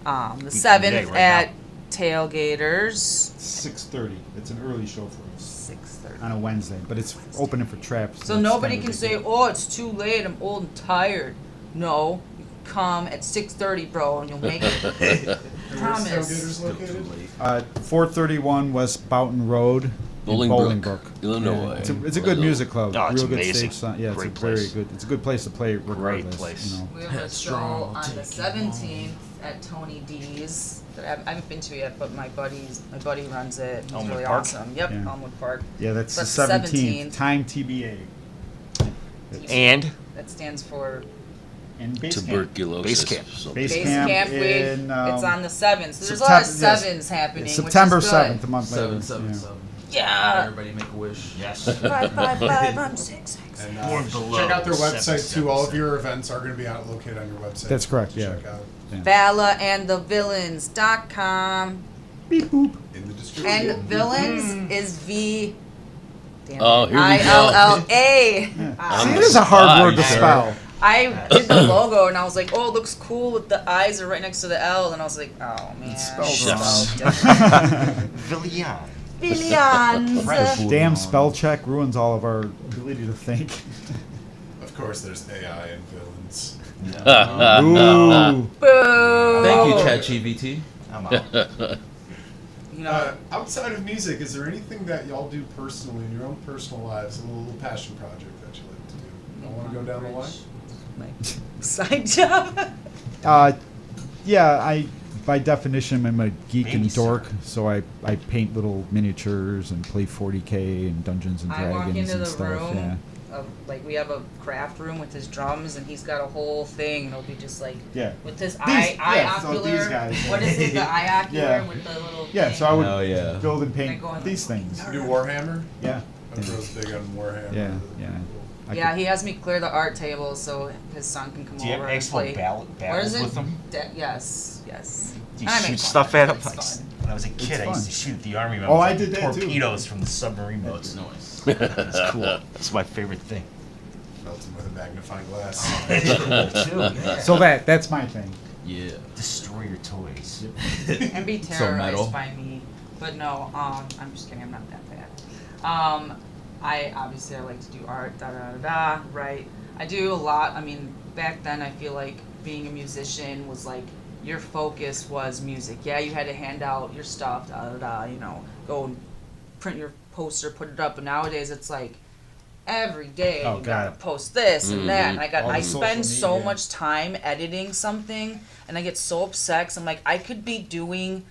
the today, 7th right at now. Tailgaters. 6:30. It's an early show for us 6:30. on a Wednesday, but it's opening for traps. So nobody can say, "Oh, it's too late. I'm old and tired." No, you can come at 6:30, bro, and you'll make it. And where's Promise. Tailgaters located? 431 West Boughton Road. in Bolingbrook, Illinois. Yeah, it's a good music club. Oh, it's Real good amazing. stage sound. Yeah, Great it's a very place. good. It's a good place to play regardless. place. You know. We have a show Strong, on the take it 17th at Tony D's that I haven't been to yet, but my buddy runs it. He's Elmwood really Park? awesome. Yep, Yeah. Elmwood Park. Yeah, that's the That's 17th. 17th. Time TBA. And That stands for And base camp. Tuberculosis. Base camp. something. Base Base camp Camp Week. in, It's on the 7th. So there's a lot of September- yes. 7s happening. September which is 7th, a good. month later. 777. Yeah. Everybody make a wish. yes. 555, I'm 6. And Or below check out their website 777. too. All of your events are going to be located on your website. That's correct, to yeah. Check out. Valla&The Villains.com. Beep boop. In the description. And Villains is V. Damn Oh, it. here we go. ILLA. See, it is a hard word to sure. spell. I did the logo and I was like, oh, it looks cool with the eyes are right next to the L. And I was like, oh, man. It's spelled Shucks. Villian. Villians. Damn spell check ruins all of our ability to think. Of course, there's AI and villains. Ooh. Boo. Thank you, ChatGPT. I'm out. You know, Outside of music, is there anything that y'all do personally in your own personal lives, a little passion project that you like to do? I want to go down the line. my side job. Yeah, I by definition I'm a geek and Babysitter. dork, so I paint little miniatures and play 40K and Dungeons and I walk Dragons into and the stuff. room, Yeah. like we have a craft room with his drums, and he's got a whole thing, and it'll be just like Yeah. with his These- eye yeah, so ocular. these guys, yeah. What is it? The eye ocular Yeah. with the little. Yeah, thing. so I would Hell yeah. build and They paint go on these things. You do Warhammer? Yeah. I'm real big on Warhammer. Yeah, yeah. I Yeah, could- he has me clear the art table so his son can come Do you over have and actual play. battles Where is it? with them? Yes, yes. Do you I make shoot fun stuff of it, at them? it's fun. When I was a kid, I fun. used to shoot at the army. Oh, I did that too. torpedoes from the submarine boats. Nice. It's cool. That's my favorite thing. Melting with a magnifying glass. It's cool too. Yeah. So that's my thing. Yeah. Destroy your toys. And be metal. terrorized by me. But no, I'm just kidding, I'm not that bad. I obviously I like to do art, right? I do a lot. I mean, back then I feel like being a musician was like your focus was music. Yeah, you had to hand out your stuff, you know, go and print your poster, put it up. But nowadays it's like every day Oh, you gotta God. post this and that. And All the I social spend so media. much time editing something, and I get so upset 'cause I'm like, I could be doing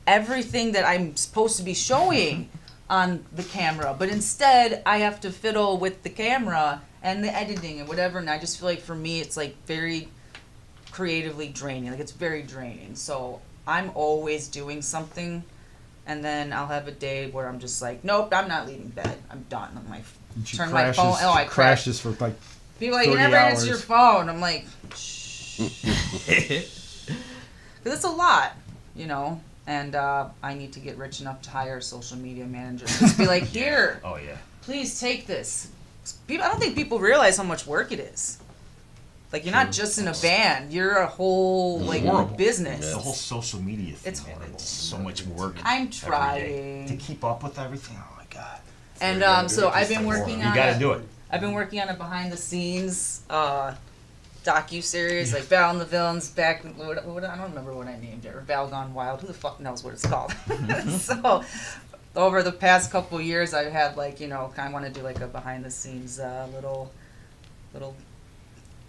everything that I'm supposed to be showing on the camera, but instead I have to fiddle with the camera and the editing and whatever. And I just feel like for me it's like very creatively draining. Like it's very draining. So I'm always doing something, and then I'll have a day where I'm just like, nope, I'm not leaving bed. I'm done. I'm like, And she turn my crashes, phone. Oh, I she crash. crashes for like People are like, you 30 never answer your hours. phone. I'm like, shh. 'Cause it's a lot, you know. And I need to get rich enough to hire a social media manager. Just be like, here, Oh yeah. please take this. People, I don't think people realize how much work it is. Like you're not just in a band; you're a whole like Horrible. business. The whole social media thing. It's man, horrible. It's so much work. I'm every day. trying. to keep up with everything. Oh my god. And you gotta do so it I've just been like working You on. gotta do it. I've been working on a behind the scenes docu-series, like Val and the Villains back, what, I don't remember what I named it, or Val Gone Wild, who the fuck knows what it's called. So, over the past couple years, I've had like, you know, I want to do like a behind the scenes little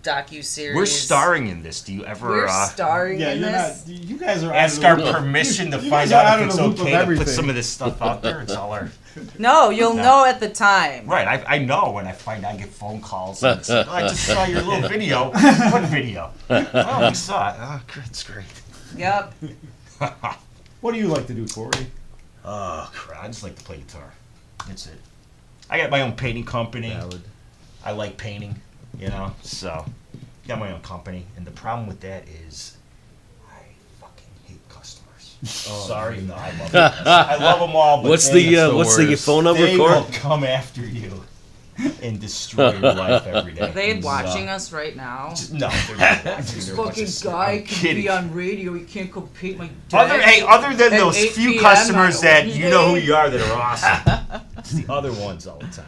docu-series. We're starring in this. Do you ever We're starring Yeah, in you're this. not. You guys are ask out our of the loop. permission to You find guys are out out if of it's the loop of okay to put everything. some of this stuff out there? It's all our No, you'll No. know at the time. right. I know when I find I get phone calls. And it's like, oh, I just saw your little video. What video? Oh, we saw it. Oh, it's great. Yep. What do you like to do, Corey? Oh, crap. I just like to play guitar. That's it. I got my own painting company. Valid. I like painting, you know, so got my own company. And the problem with that is I fucking hate customers. Sorry, no, I love them. I love them all, but What's they, the what's the worst. phone number, they Court? will come after you and destroy your life every day. Are they And, watching us right now? No, they're not watching. This They're a bunch fucking of- guy I'm can kidding. be on radio. He can't go paint my Other than At those 8 few PM customers on that you know who Wednesday. you are that are awesome. It's the other ones all the time.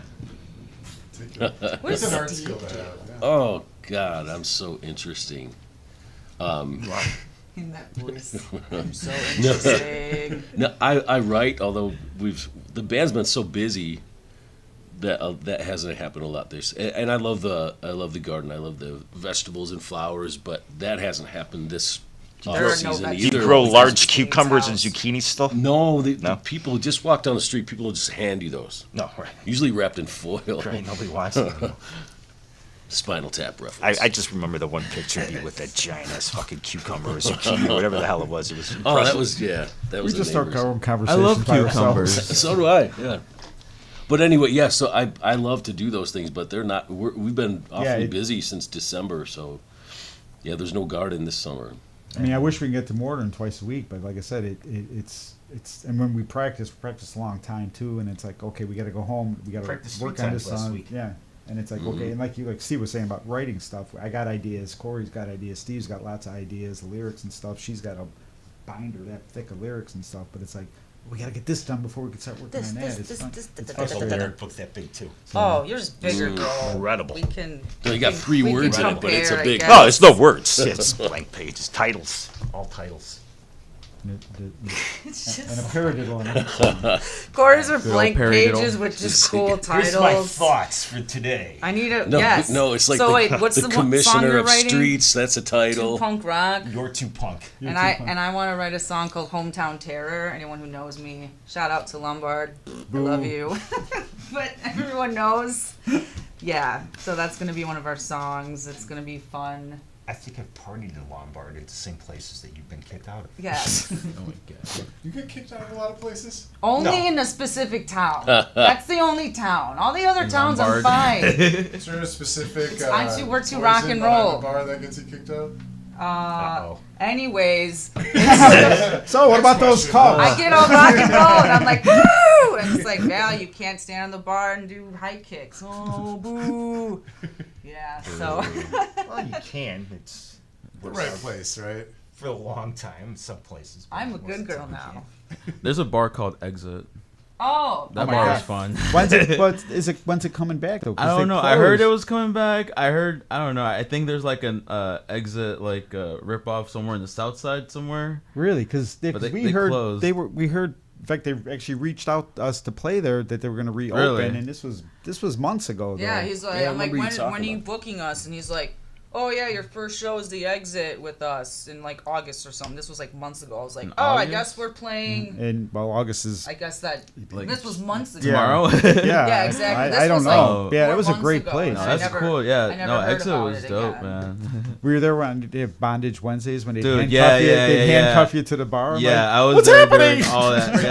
What It's is an art Steve? skill to have. Yeah. Oh God, I'm so interesting. In that voice. I'm so interesting. No, I write. Although the band's been so busy that that hasn't happened a lot. And I love the garden. I love the vegetables and flowers, but that hasn't happened this There are no season vegetables. either. You grow large cucumbers and zucchini stuff? No, the No? people just walk down the street. People will just hand you those. No, right. Usually wrapped in foil. Right, nobody wants it. Spinal Tap reference. I just remember the one picture of you with that giant ass fucking cucumber or zucchini or whatever the hell it was. It was Oh, impressive. that was That was We the just start neighbors. our own I conversations love by ourselves. cucumbers. So do I. Yeah. But anyway, yeah. So I love to do those things, but they're not. We've been awfully it- busy since December. So yeah, there's no garden this summer. I mean, I wish we could get to more than twice a week, but like I said, it's and when we practice a long time too, and it's like, okay, we got to go home, we got to Practice work 3 on times this last song, week. yeah, and it's like, okay, and like Steve was saying about writing stuff, I got ideas, Corey's got ideas, Steve's got lots of ideas, the lyrics and stuff, she's got a binder that thick of lyrics and stuff, but it's like, we got to get this done before we can start working on that. It's fun. It's Also, frustrating. lyric book's that big too. Oh, yours is bigger, girl. Incredible. We can. No, you got 3 we can words in it, but it's a compare, I big. guess. Oh, it's no words. It's blank pages, titles, all titles. It's And just a paradiddle. Corey's are Good blank old paradiddle. pages with just cool Here's my titles. thoughts for today. I need a No, yes. no, it's like so the, wait, what's the the one song commissioner you're of writing? streets. That's a Too title. punk rock. You're too punk. And I want to write a song called Hometown Terror. Anyone who knows me, shout out to Lombard. I love you. But everyone knows. Yeah, so that's going to be one of our songs. It's going to be fun. I think I've partied in Lombard at the same places that you've been kicked out of. Yes. Oh my god. You get kicked out of a lot of places. Only No. in a specific town. That's the only town. All the other towns I'm Lombard. fine. Is there a specific? we're too poison rock and behind roll. the bar that gets you kicked out. Uh-oh. Anyways, So what about those question. Cubs? I get all rock and roll and I'm like, woo! And it's like, Val, you can't stand on the bar and do high kicks. Oh, boo. Yeah, so. Well, you can. It's The right place, right? for a long time. Some places. but I'm a most good of the girl time you now. can't. There's a bar called Exit. Oh, That my bar God. was fun. When's it coming back though? 'Cause I don't they know. I heard it closed. was coming back. I don't know. I think there's like an Exit like rip off somewhere in the south side somewhere. Really, because But we they heard closed. we heard. In fact, they actually reached out to us to play there that they were going to reopen, Really? and this was months ago. Though. Yeah, he's like, Yeah, I I'm like, remember you when are talking you about booking us? And he's like, oh yeah, your first show is the Exit with us in like August or something. This was like months ago. I was like, In oh, I August? guess we're playing. And well, August is I guess that Like, this was months ago. Tomorrow. yeah, Yeah, exactly. This I don't was, know. like, yeah, 4 it was a months great ago, place. and No, I that's never- cool. I Yeah, never no, heard Exit about was it dope, again. man. We were there when they have Bondage Wednesdays when they Dude, handcuff yeah, you. yeah, They yeah, handcuff yeah. you to the bar. I'm Yeah, like, I was what's there happening? during all that.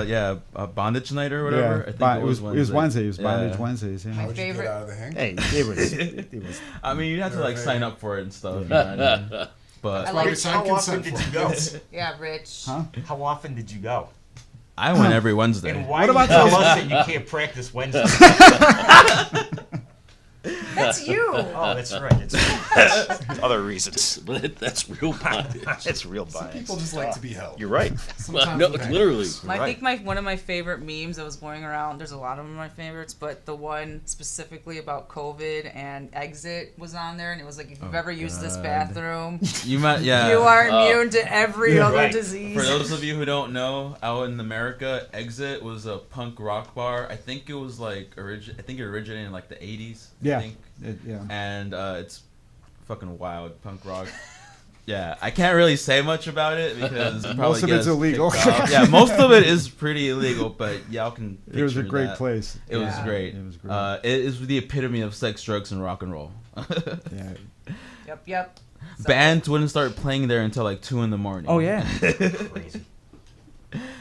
Yeah, Yeah. bondage night or whatever. I think it was Wednesday. It was Yeah. Bondage Wednesdays. Yeah. My How'd you favorite- get out of the hang? Hey, it was. I mean, you have to like Okay. sign up for it and stuff. You know what I mean? I But like- Rich, How often consent did form. you go? Yeah, Rich. Huh? How often did you go? I went every Wednesday. And why What do you about tell those- us that you can't practice Wednesday? That's you. Oh, that's right. It's other reasons. But that's real bondage. It's real Some bias. people just like to be held. You're right. Sometimes No, with hang. literally. I Right. think one of my favorite memes that was going around. There's a lot of them my favorites, but the one specifically about COVID and Exit was on there, and it was like, if you've ever used this God. bathroom, You might, yeah. you are immune to every other Right. disease. For those of you who don't know, out in America, Exit was a punk rock bar. I think it was like I think it originated in like the 80s. Yeah. I think. Yeah. And it's fucking wild punk rock. Yeah, I can't really say much about it because it probably Most of get it's us illegal. kicked off. Yeah, most of it is pretty illegal, but y'all can. It was a picture great that. place. It was Yeah. great. It was great. It is the epitome of sex, drugs, and rock and roll. Yeah. Yep. So- Bands wouldn't start playing there until like 2 a.m. Oh yeah. Crazy.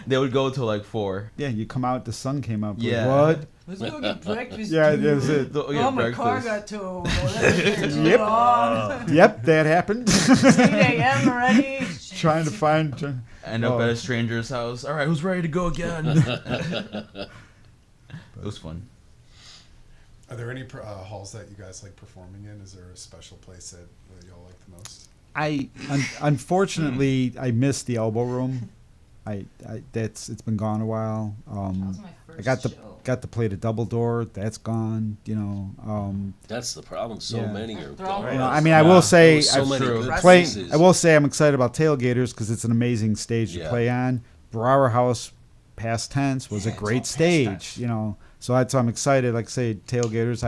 They would go till like 4. Yeah. You come out, the sun came up. Like, Yeah. what? Let's go get breakfast. Yeah, dude. that was it. They'll get Oh, my car breakfast. got towed. Yep. Yep. Yep, that happened. 8 a.m. already. Trying to find. End up Oh. at a stranger's house. All right, who's ready to go again? It was fun. Are there any halls that you guys like performing in? Is there a special place that y'all like the most? Unfortunately I missed the Elbow Room. It's been gone a while. That was my first I got to play the Double Door. That's gone. You know. That's the problem. So Yeah. many are Throw gone. them You know, Yeah. I mean, I will say, There's so I've many true. good play. places. I will say, I'm excited about Tailgaters because it's an amazing stage to Yeah. play on. Brower House, past tense, was a it's all great past stage. tense. You know, so I'm excited. Like I say, Tailgaters.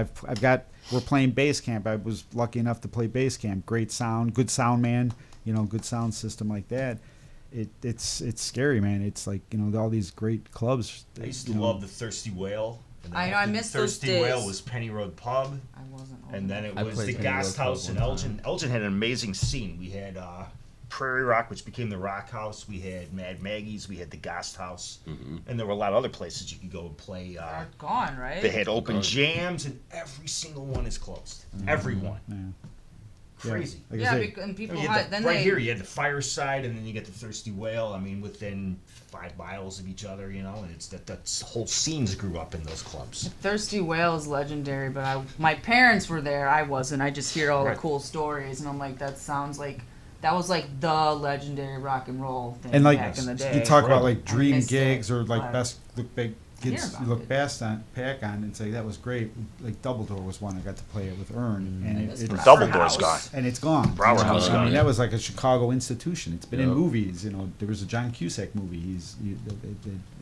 We're playing bass camp. I was lucky enough to play bass camp. Great sound, good sound man. You know, good sound system like that. It's scary, man. It's like, you know, all these great clubs. I used to you know. love the Thirsty Whale. And then I know, I after the missed those Thirsty days. Whale was Penny Road Pub. I wasn't. old And then it I was played the Penny Gast Road Pub House in one Elgin. time. Elgin had an amazing scene. We had Prairie Rock, which became the Rock House. We had Mad Maggie's. We had the Gast House. And there were a lot of other places you could go and play. They're gone, right? They had open jams, and every single one is closed. Every one. Yeah. crazy. Like I Yeah, say, and people You had, had then right they here, you had the Fireside, and then you get the Thirsty Whale. I mean, within 5 miles of each other, you know, and it's that whole scenes grew up in those clubs. Thirsty Whale is legendary, but my parents were there. I wasn't. I just hear all Right. the cool stories, and I'm like, that sounds like that was like the legendary rock and roll thing and like back in the day. you talk about Right. like dream missed gigs it, or like but best look big hear kids about look it. back on and say that was great. Like Doubledore was one I got to play it with Ern, and Miss it's Brower Doubledore's gone. House. and it's gone. Brower You know, House I gone, mean, yeah. that was like a Chicago institution. It's been in Yep. movies. You know, there was a John Cusack movie.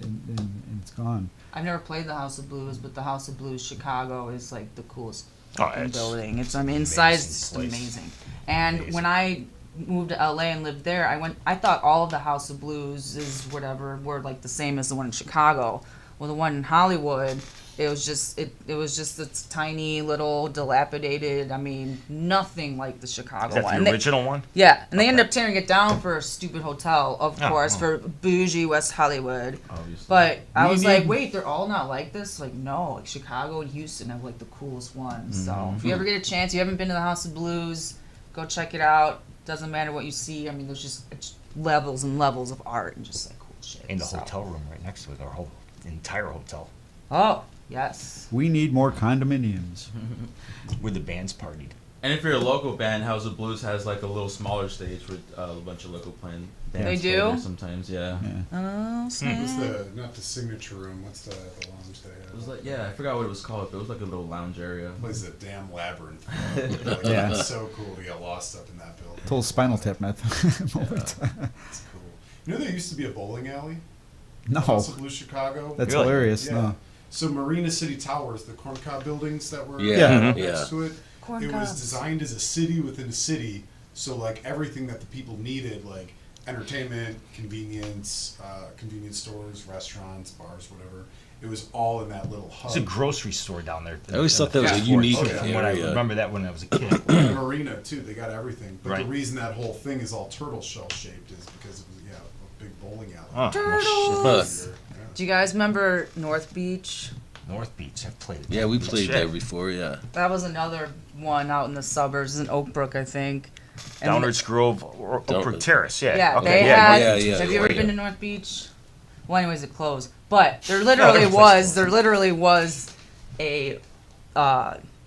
And it's gone. I've never played the House of Blues, but the House of Blues Chicago is like the coolest Oh, fucking it's building. It's inside, it's amazing just place. amazing. And Amazing. when I moved to LA and lived there, I thought all of the House of Blues is whatever were like the same as the one in Chicago. Well, the one in Hollywood, it was just this tiny little dilapidated. I mean, nothing like the Chicago Is that one. the And they- original one? yeah, and they Okay. ended up tearing it down for a stupid hotel, of Oh, course, oh. for bougie West Hollywood. Obviously. But I We was like, need- wait, they're all not like this? Like, no, like Chicago and Houston have like the coolest ones. So Mm-hmm. if you ever get a chance, you haven't been to the House of Blues, go check it out. Doesn't matter what you see. I mean, there's just levels and levels of art and just like cool shit. In the so. hotel room right next to it, our whole entire hotel, Oh, yes. We need more condominiums. where the bands partied. And if you're a local band, House of Blues has like a little smaller stage with a bunch of local bands. They play do? there sometimes, yeah. Yeah. Oh, What's snap. not the signature room? What's the lounge they have? It was like, yeah, I forgot what it was called, but it was like a little lounge area. Plays a damn labyrinth. Like, Yeah. It's so cool to get lost up in that building. Total Spinal Tap moment. It's cool. You know there used to be a bowling alley? No, House of Blues Chicago? that's Really? hilarious. Yeah. No. So Marina City Towers, the corncob buildings that were Yeah, next yeah. to it, Corn it was cobs. designed as a city within a city. So like everything that the people needed, like entertainment, convenience stores, restaurants, bars, whatever. It was all in that little hub. There's a grocery store down there. I always thought that was a unique From what I area. remember that when I was a kid. And Marina too. They got everything. But Right. the reason that whole thing is all turtle shell shaped is because it was a big bowling alley. Oh, Turtles. Yeah. Do you guys remember North Beach? North Beach, I've played it. Yeah, we Beach, played yeah. there before, yeah. That was another one out in the suburbs in Oak Brook, I think. And Downards Grove or Oak Brook Downards. Terrace, yeah. Yeah, okay, they yeah, had. North Beach is Have you ever great. been to North Beach? Well, anyways, it closed. But there literally their place was. closed. There literally was a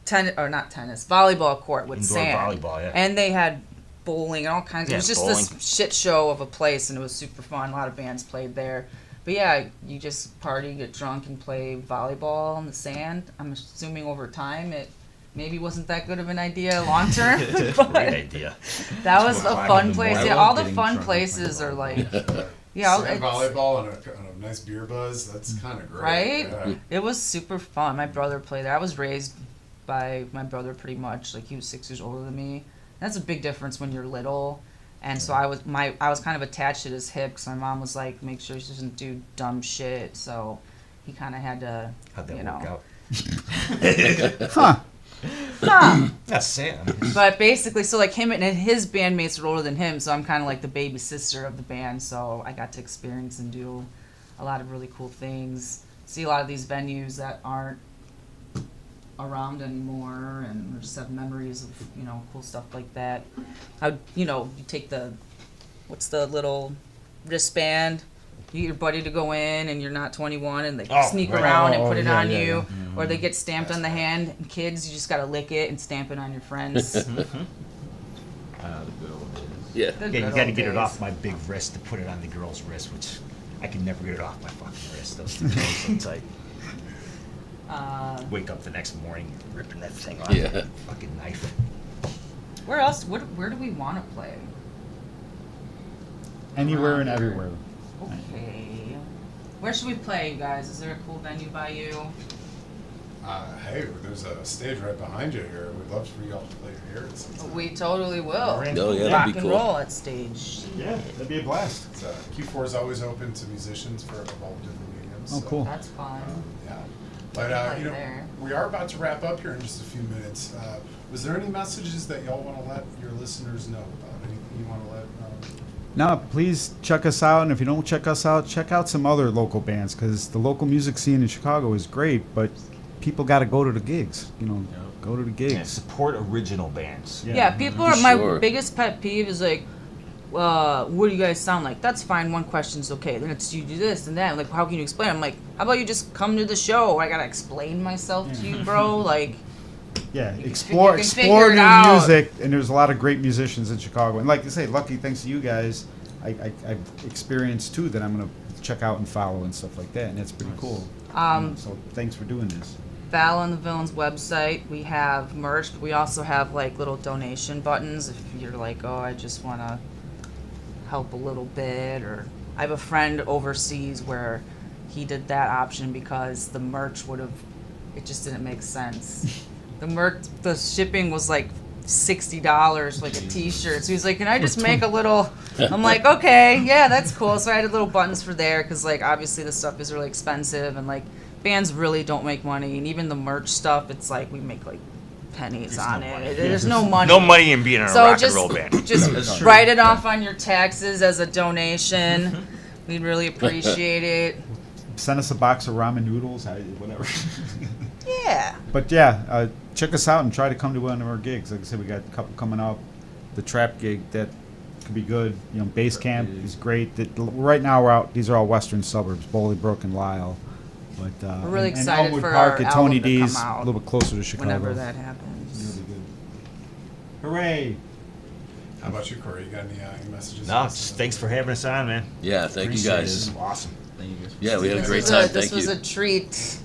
tennis or not tennis volleyball court with Indoor sand. volleyball, yeah. And they had bowling and all kinds. Yeah, it was just bowling. this shit show of a place, and it was super fun. A lot of bands played there. But yeah, you just party, get drunk, and play volleyball in the sand. I'm assuming over time it maybe wasn't that good of an idea long term. Great but idea. that was a Well, fun I place. love Yeah, all the getting fun drunk and places playing are like, Yeah. yeah, Sand it's- volleyball and a nice beer buzz. That's kind of great. right? Yeah. It was super fun. My brother played there. I was raised by my brother pretty much. Like he was 6 years older than me. That's a big difference when you're little. And so I was kind of attached to his hip because my mom was like, make sure she doesn't do dumb shit. So he kind of had to, How'd that you work know. out? Huh. That's Sam. But basically, so like him and his bandmates were older than him, so I'm kind of like the baby sister of the band. So I got to experience and do a lot of really cool things. See a lot of these venues that aren't around anymore, and just have memories of cool stuff like that. You take what's the little wristband. You get your buddy to go in, and you're not 21, and they Oh, sneak right. around and Oh, put it yeah, on yeah, you, yeah. or they get stamped on the hand. And kids, you just gotta lick it and stamp it on your friends. The good old days. Yeah. The Yeah, you good got to old get it days. off my big wrist to put it on the girl's wrist, which I can never get it off my fucking wrist. Those things are so tight. Wake up the next morning ripping that thing off. Yeah. Fucking knife. Where else? Where do we want to play? Anywhere and everywhere. Okay. Where should we play, you guys? Is there a cool venue by you? Hey, there's a stage right behind you here. We'd love for y'all to play here at some time. We totally will. Oh, yeah, that'd Rock be and cool. roll at stage. Yeah, that'd be a blast. It's, Q4 is always open to musicians for all different mediums. Oh, so, cool. That's fun. Yeah. But, Right you know, there. we are about to wrap up here in just a few minutes. Was there any messages that y'all want to let your listeners know about? Anything you want to let? No, please check us out, and if you don't check us out, check out some other local bands, because the local music scene in Chicago is great, but people got to go to the gigs. Go to the Yeah, gigs. support original bands. Yeah, people For are my sure. biggest pet peeve is like, what do you guys sound like? That's fine. One question's okay. Then it's you do this and that. Like, how can you explain? I'm like, how about you just come to the show? I gotta explain myself to you, bro. Like, Yeah, you explore can figure explore it new out. music, and there's a lot of great musicians in Chicago. And like I say, lucky thanks to you guys, I've experienced too that I'm gonna check out and follow and stuff like that, and that's pretty cool. So thanks for doing this. Valla and the Villains website, we have merch, but we also have like little donation buttons if you're like, oh, I just want to help a little bit. Or I have a friend overseas where he did that option because the merch would have, it just didn't make sense. The merch, the shipping was like $60 like a t-shirt. So he was like, can I just make a little, I'm like, okay, yeah, that's cool. So I added little buttons for there because like obviously the stuff is really expensive and like bands really don't make money, and even the merch stuff, it's like we make like pennies on it. There's no money. No money in being in a So rock just, and roll band. just write it off on your taxes as a donation. We'd really appreciate it. Send us a box of ramen noodles, whatever. Yeah. But yeah, check us out and try to come to one of our gigs. Like I said, we got a couple coming up. The trap gig, that could be good. You know, Base Camp is great. Right now we're out. These are all western suburbs, Bolingbrook and Lisle. But We're really and excited Elmwood for Park our at Tony album to come D's, out a little bit closer to Chicago. whenever that happens. Really good. Hooray! How about you, Corey? You got any messages? No, just thanks for having us on, man. Yeah, thank you Appreciate it. guys. This is awesome. Thank you guys. Yeah, we had a This great was time. This Thank was you. a treat,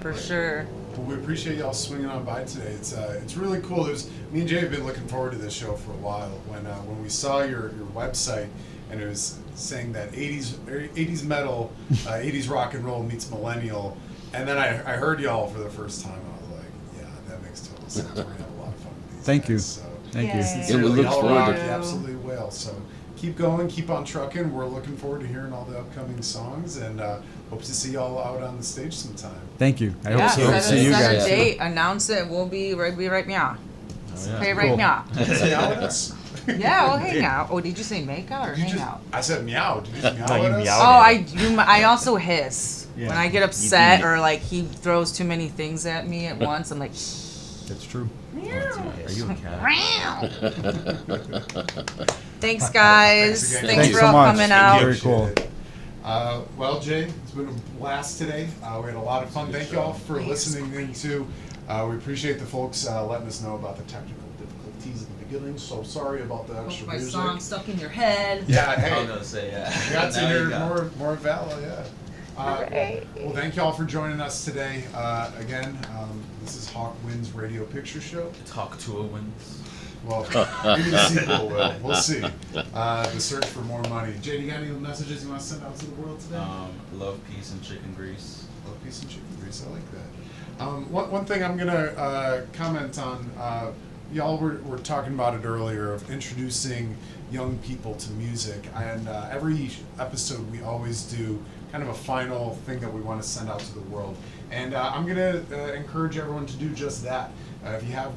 for sure. Well, we appreciate y'all swinging on by today. It's really cool. Me and Jay have been looking forward to this show for a while. When we saw your website and it was saying that 80s metal, 80s rock and roll meets millennial, and then I heard y'all for the first time. I was like, yeah, that makes total sense. We're gonna have a lot of fun with these Thank you. guys. So, Thank Yay. you. Yeah, we look y'all forward rock, to- you absolutely will. So keep going, keep on trucking. We're looking forward to hearing all the upcoming songs, and hope to see y'all out on the stage sometime. Thank you. I Yeah, hope so. set, See you set guys. a date, announce it. We'll be right now. yeah. Okay, right Cool. now. Say out with us. Yeah, we'll hang out. Oh, did you say make out or You hang just, out? I said meow. Did you just meow No, you at us? meowed. Oh, I also hiss. Yeah. When I get upset You- or like he throws too many things at me at once, I'm like, That's true. Are you a cat? thanks guys. Thanks again. Thanks Thanks for so all much. coming Thank out. you. Very cool. Appreciate it. Well, Jay, it's been a blast today. We had a lot of fun. Thank you all for listening in too. We appreciate the folks letting us know about the technical difficulties at the beginning. So sorry about the extra My music. song stuck in your head. Yeah, I was hey, gonna say yeah. we got to Now you hear got- more Valla, yeah. Well, thank you all for joining us today. Again, this is Hawk Wins Radio Picture Show. Talk to a wins. Well, maybe the sequel will. We'll see. The search for more money. Jay, do you got any messages you want to send out to the world today? Love, peace, and chicken grease. Love, peace, and chicken grease. I like that. One thing I'm gonna comment on. Y'all were talking about it earlier of introducing young people to music, and every episode we always do kind of a final thing that we want to send out to the world. And I'm gonna encourage everyone to do just that. If you have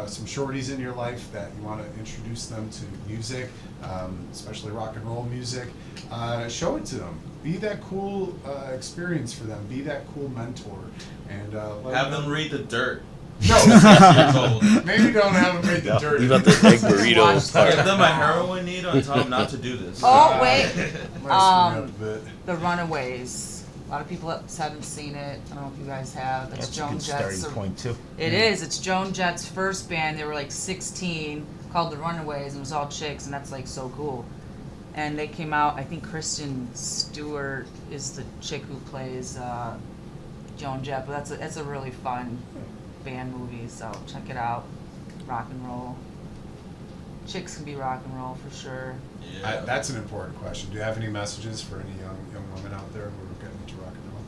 some shorties in your life that you want to introduce them to music, especially rock and roll music, show it to them. Be that cool experience for them. Be that cool mentor. And let Have them read the dirt. No, 6 years old. maybe don't have them make the dirty. Leave out the egg burrito Watch part. Give them a heroin need and tell them not to do this. Oh wait, Might screw me up a bit. The Runaways. A lot of people haven't seen it. I don't know if you guys have. It's That's a Joan good starting Jett's. point too. It is. It's Joan Jett's first band. They were like 16, called the Runaways, and it was all chicks, and that's like so cool. And they came out. I think Kristen Stewart is the chick who plays Joan Jett. But that's a really fun band movie. So check it out. Rock and roll. Chicks can be rock and roll for sure. Yeah. That's an important question. Do you have any messages for any young women out there who are getting into rock and roll?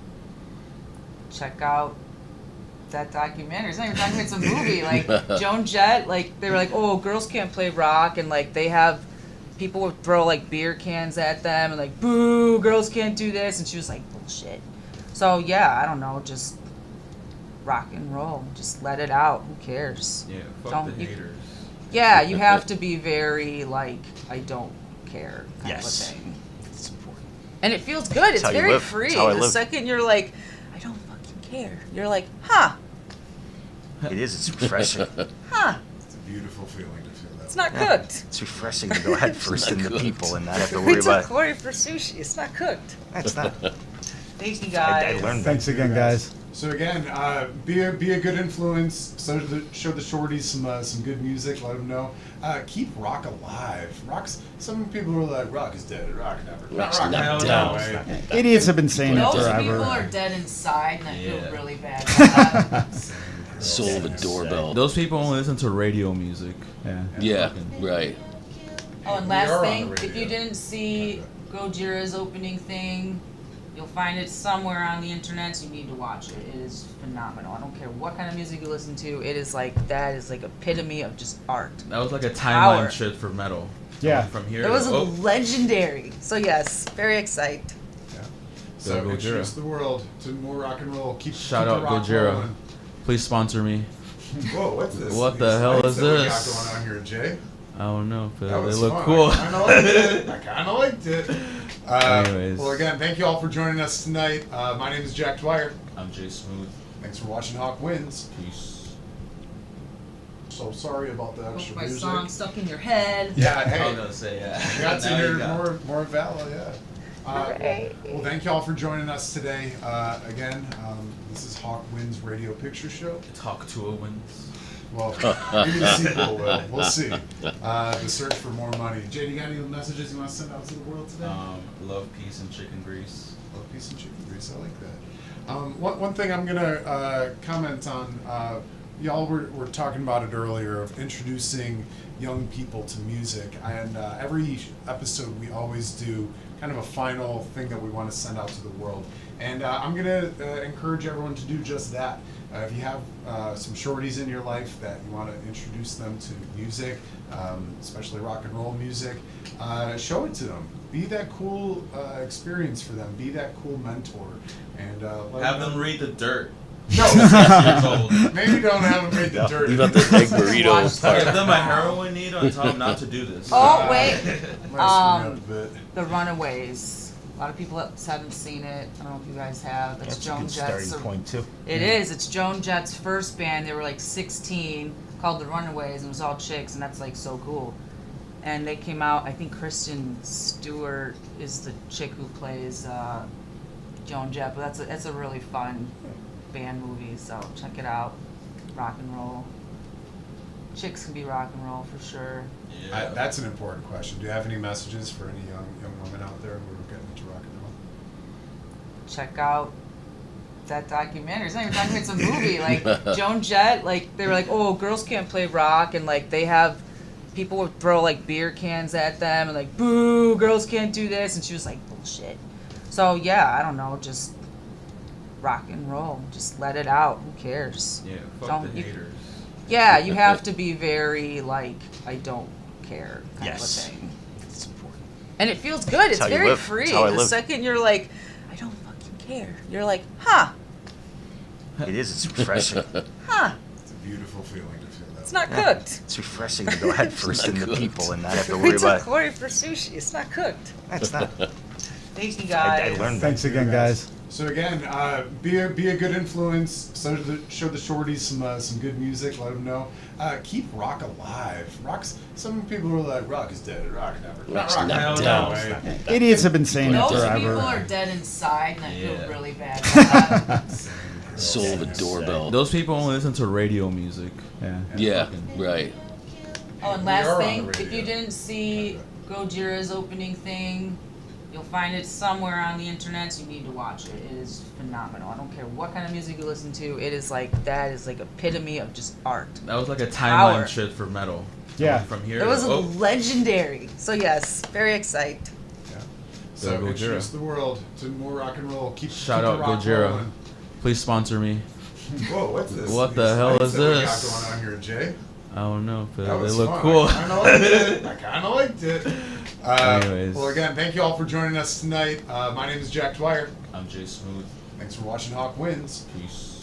Check out that documentary. It's not even a documentary, it's a movie. Like Joan Jett, like they were like, oh, girls can't play rock, and like they have people would throw like beer cans at them and like, boo, girls can't do this, and she was like, bullshit. So yeah, I don't know, just rock and roll, just let it out. Who cares? Yeah, fuck Don't- the you- haters. Yeah, you have to be very like, I don't care kind Yes. of a thing. It's important. And it feels good. It's how you very live. free. It's how I The live. second you're like, I don't fucking care, you're like, huh. It is. It's refreshing. Huh? It's a beautiful feeling to feel that. It's not Yeah. cooked. It's refreshing to go head first not in the cooked. people and not have to We worry took about. Corey for sushi. It's not cooked. It's not. Thank you I guys. learned that. Thanks again, guys. So again, be a good influence. Show the shorties some good music. Let them know. Keep rock alive. Some people are like, rock is dead. Rock never. Rock's rock not never down. die. Idiots have been saying it Those forever. people are dead inside, and I Yeah. feel really bad about that. Soul of a doorbell. Those people only listen to radio music. Yeah. Yeah, right. Oh, and We are last on thing, the if you radio. didn't see Gojira's opening thing, you'll find it somewhere on the internet, so you need to watch it. It is phenomenal. I don't care what kind of music you listen to, it is like, that is like epitome of just art. That was like a Power. timeline shift for metal. Yeah. From here. It was to, legendary. So yes, very excited. Yeah. So Gojira. introduce the world to more rock and roll. Shout keep out the rock Gojira. rolling. Please sponsor me. Whoa, what's this? What the These hell lights is that we this? got going on here, Jay? I don't know, but That they was look fun. cool. I kind of liked it. I kind of liked it. Anyways. Well, again, thank you all for joining us tonight. My name is Jack Dwyer. I'm Jay Smooth. Thanks for watching Hawk Wins. Peace. So sorry about the extra My music. song stuck in your head. Yeah, I was hey, gonna say yeah. you got to Now hear you got- more Valla, yeah. Well, thank you all for joining us today. Again, this is Hawk Wins Radio Picture Show. Talk to a wins. Well, maybe the sequel will. We'll see. The search for more money. Jay, you got any messages you want to send out to the world today? Love, peace, and chicken grease. Love, peace, and chicken grease. I like that. One thing I'm gonna comment on. Y'all were talking about it earlier of introducing young people to music, and every episode we always do kind of a final thing that we want to send out to the world. And I'm gonna encourage everyone to do just that. If you have some shorties in your life that you want to introduce them to music, especially rock and roll music, show it to them. Be that cool experience for them. Be that cool mentor, and let Have them read the dirt. No, 6 years old. maybe don't have them read the dirt. Leave out the egg burrito Watch Give part. them a heroin needle and tell them not to do this. Oh wait, Might screw me up a bit. The Runaways. A lot of people haven't seen it. I don't know if you guys have. That's That's a Joan good Jett's. starting point too. It is. It's Joan Jett's first band. They were like 16, called the Runaways, and it was all chicks, and that's like so cool. And they came out. I think Kristen Stewart is the chick who plays Joan Jett, but that's a really fun band movie. So check it out. Rock and roll. Chicks can be rock and roll for sure. Yeah. That's an important question. Do you have any messages for any young women out there who are getting into rock and roll? Check out that documentary. It's not even a documentary, it's a movie. Like Joan Jett, like they were like, oh, girls can't play rock, and like they have people would throw like beer cans at them and like, boo, girls can't do this, and she was like, bullshit. So yeah, I don't know, just rock and roll, just let it out. Who cares? Yeah, fuck Don't- the you- haters. Yeah, you have to be very like, I don't care kind Yes. of a thing. It's important. And it feels good. It's how you very live. free. It's how I The live. second you're like, I don't fucking care. You're like, huh, It is. It's refreshing. huh. It's a beautiful feeling to feel that. It's not Yeah. cooked. It's refreshing to go head first in not the cooked. people and not have to We worry took about. Corey for sushi. It's not cooked. It's not. Thank you I guys. learned that. Thanks again, guys. So again, be a good influence. Show the shorties some good music. Let them know. Keep rock alive. Some people are like, rock is dead. Rock never. Rock's rock not never down. die. Idiots have been saying it Those forever. people are dead inside, and I Yeah. feel really bad about that. Soul of a doorbell. Those people only listen to radio music. Yeah. Yeah, right. Oh, and We are last on thing, the if radio. you didn't see Gojira's opening thing, you'll find it somewhere on the internet, so you need to watch it. It is phenomenal. I don't care what kind of music you listen to, it is like, that is like epitome of just art. That was like a Power. timeline shift for metal. Yeah. From here. It was to, legendary. So yes, very excited. Yeah. So Gojira. introduce the world to more rock and roll. Shout keep out the rock Gojira. rolling. Please sponsor me. Whoa, what's this? What the These hell lights is that we this? got going on here, Jay? I don't know, but That they was look fun. cool. I kind of liked it. I kind of liked it. Anyways. Well, again, thank you all for joining us tonight. My name is Jack Dwyer. I'm Jay Smooth. Thanks for watching Hawk Wins. Peace.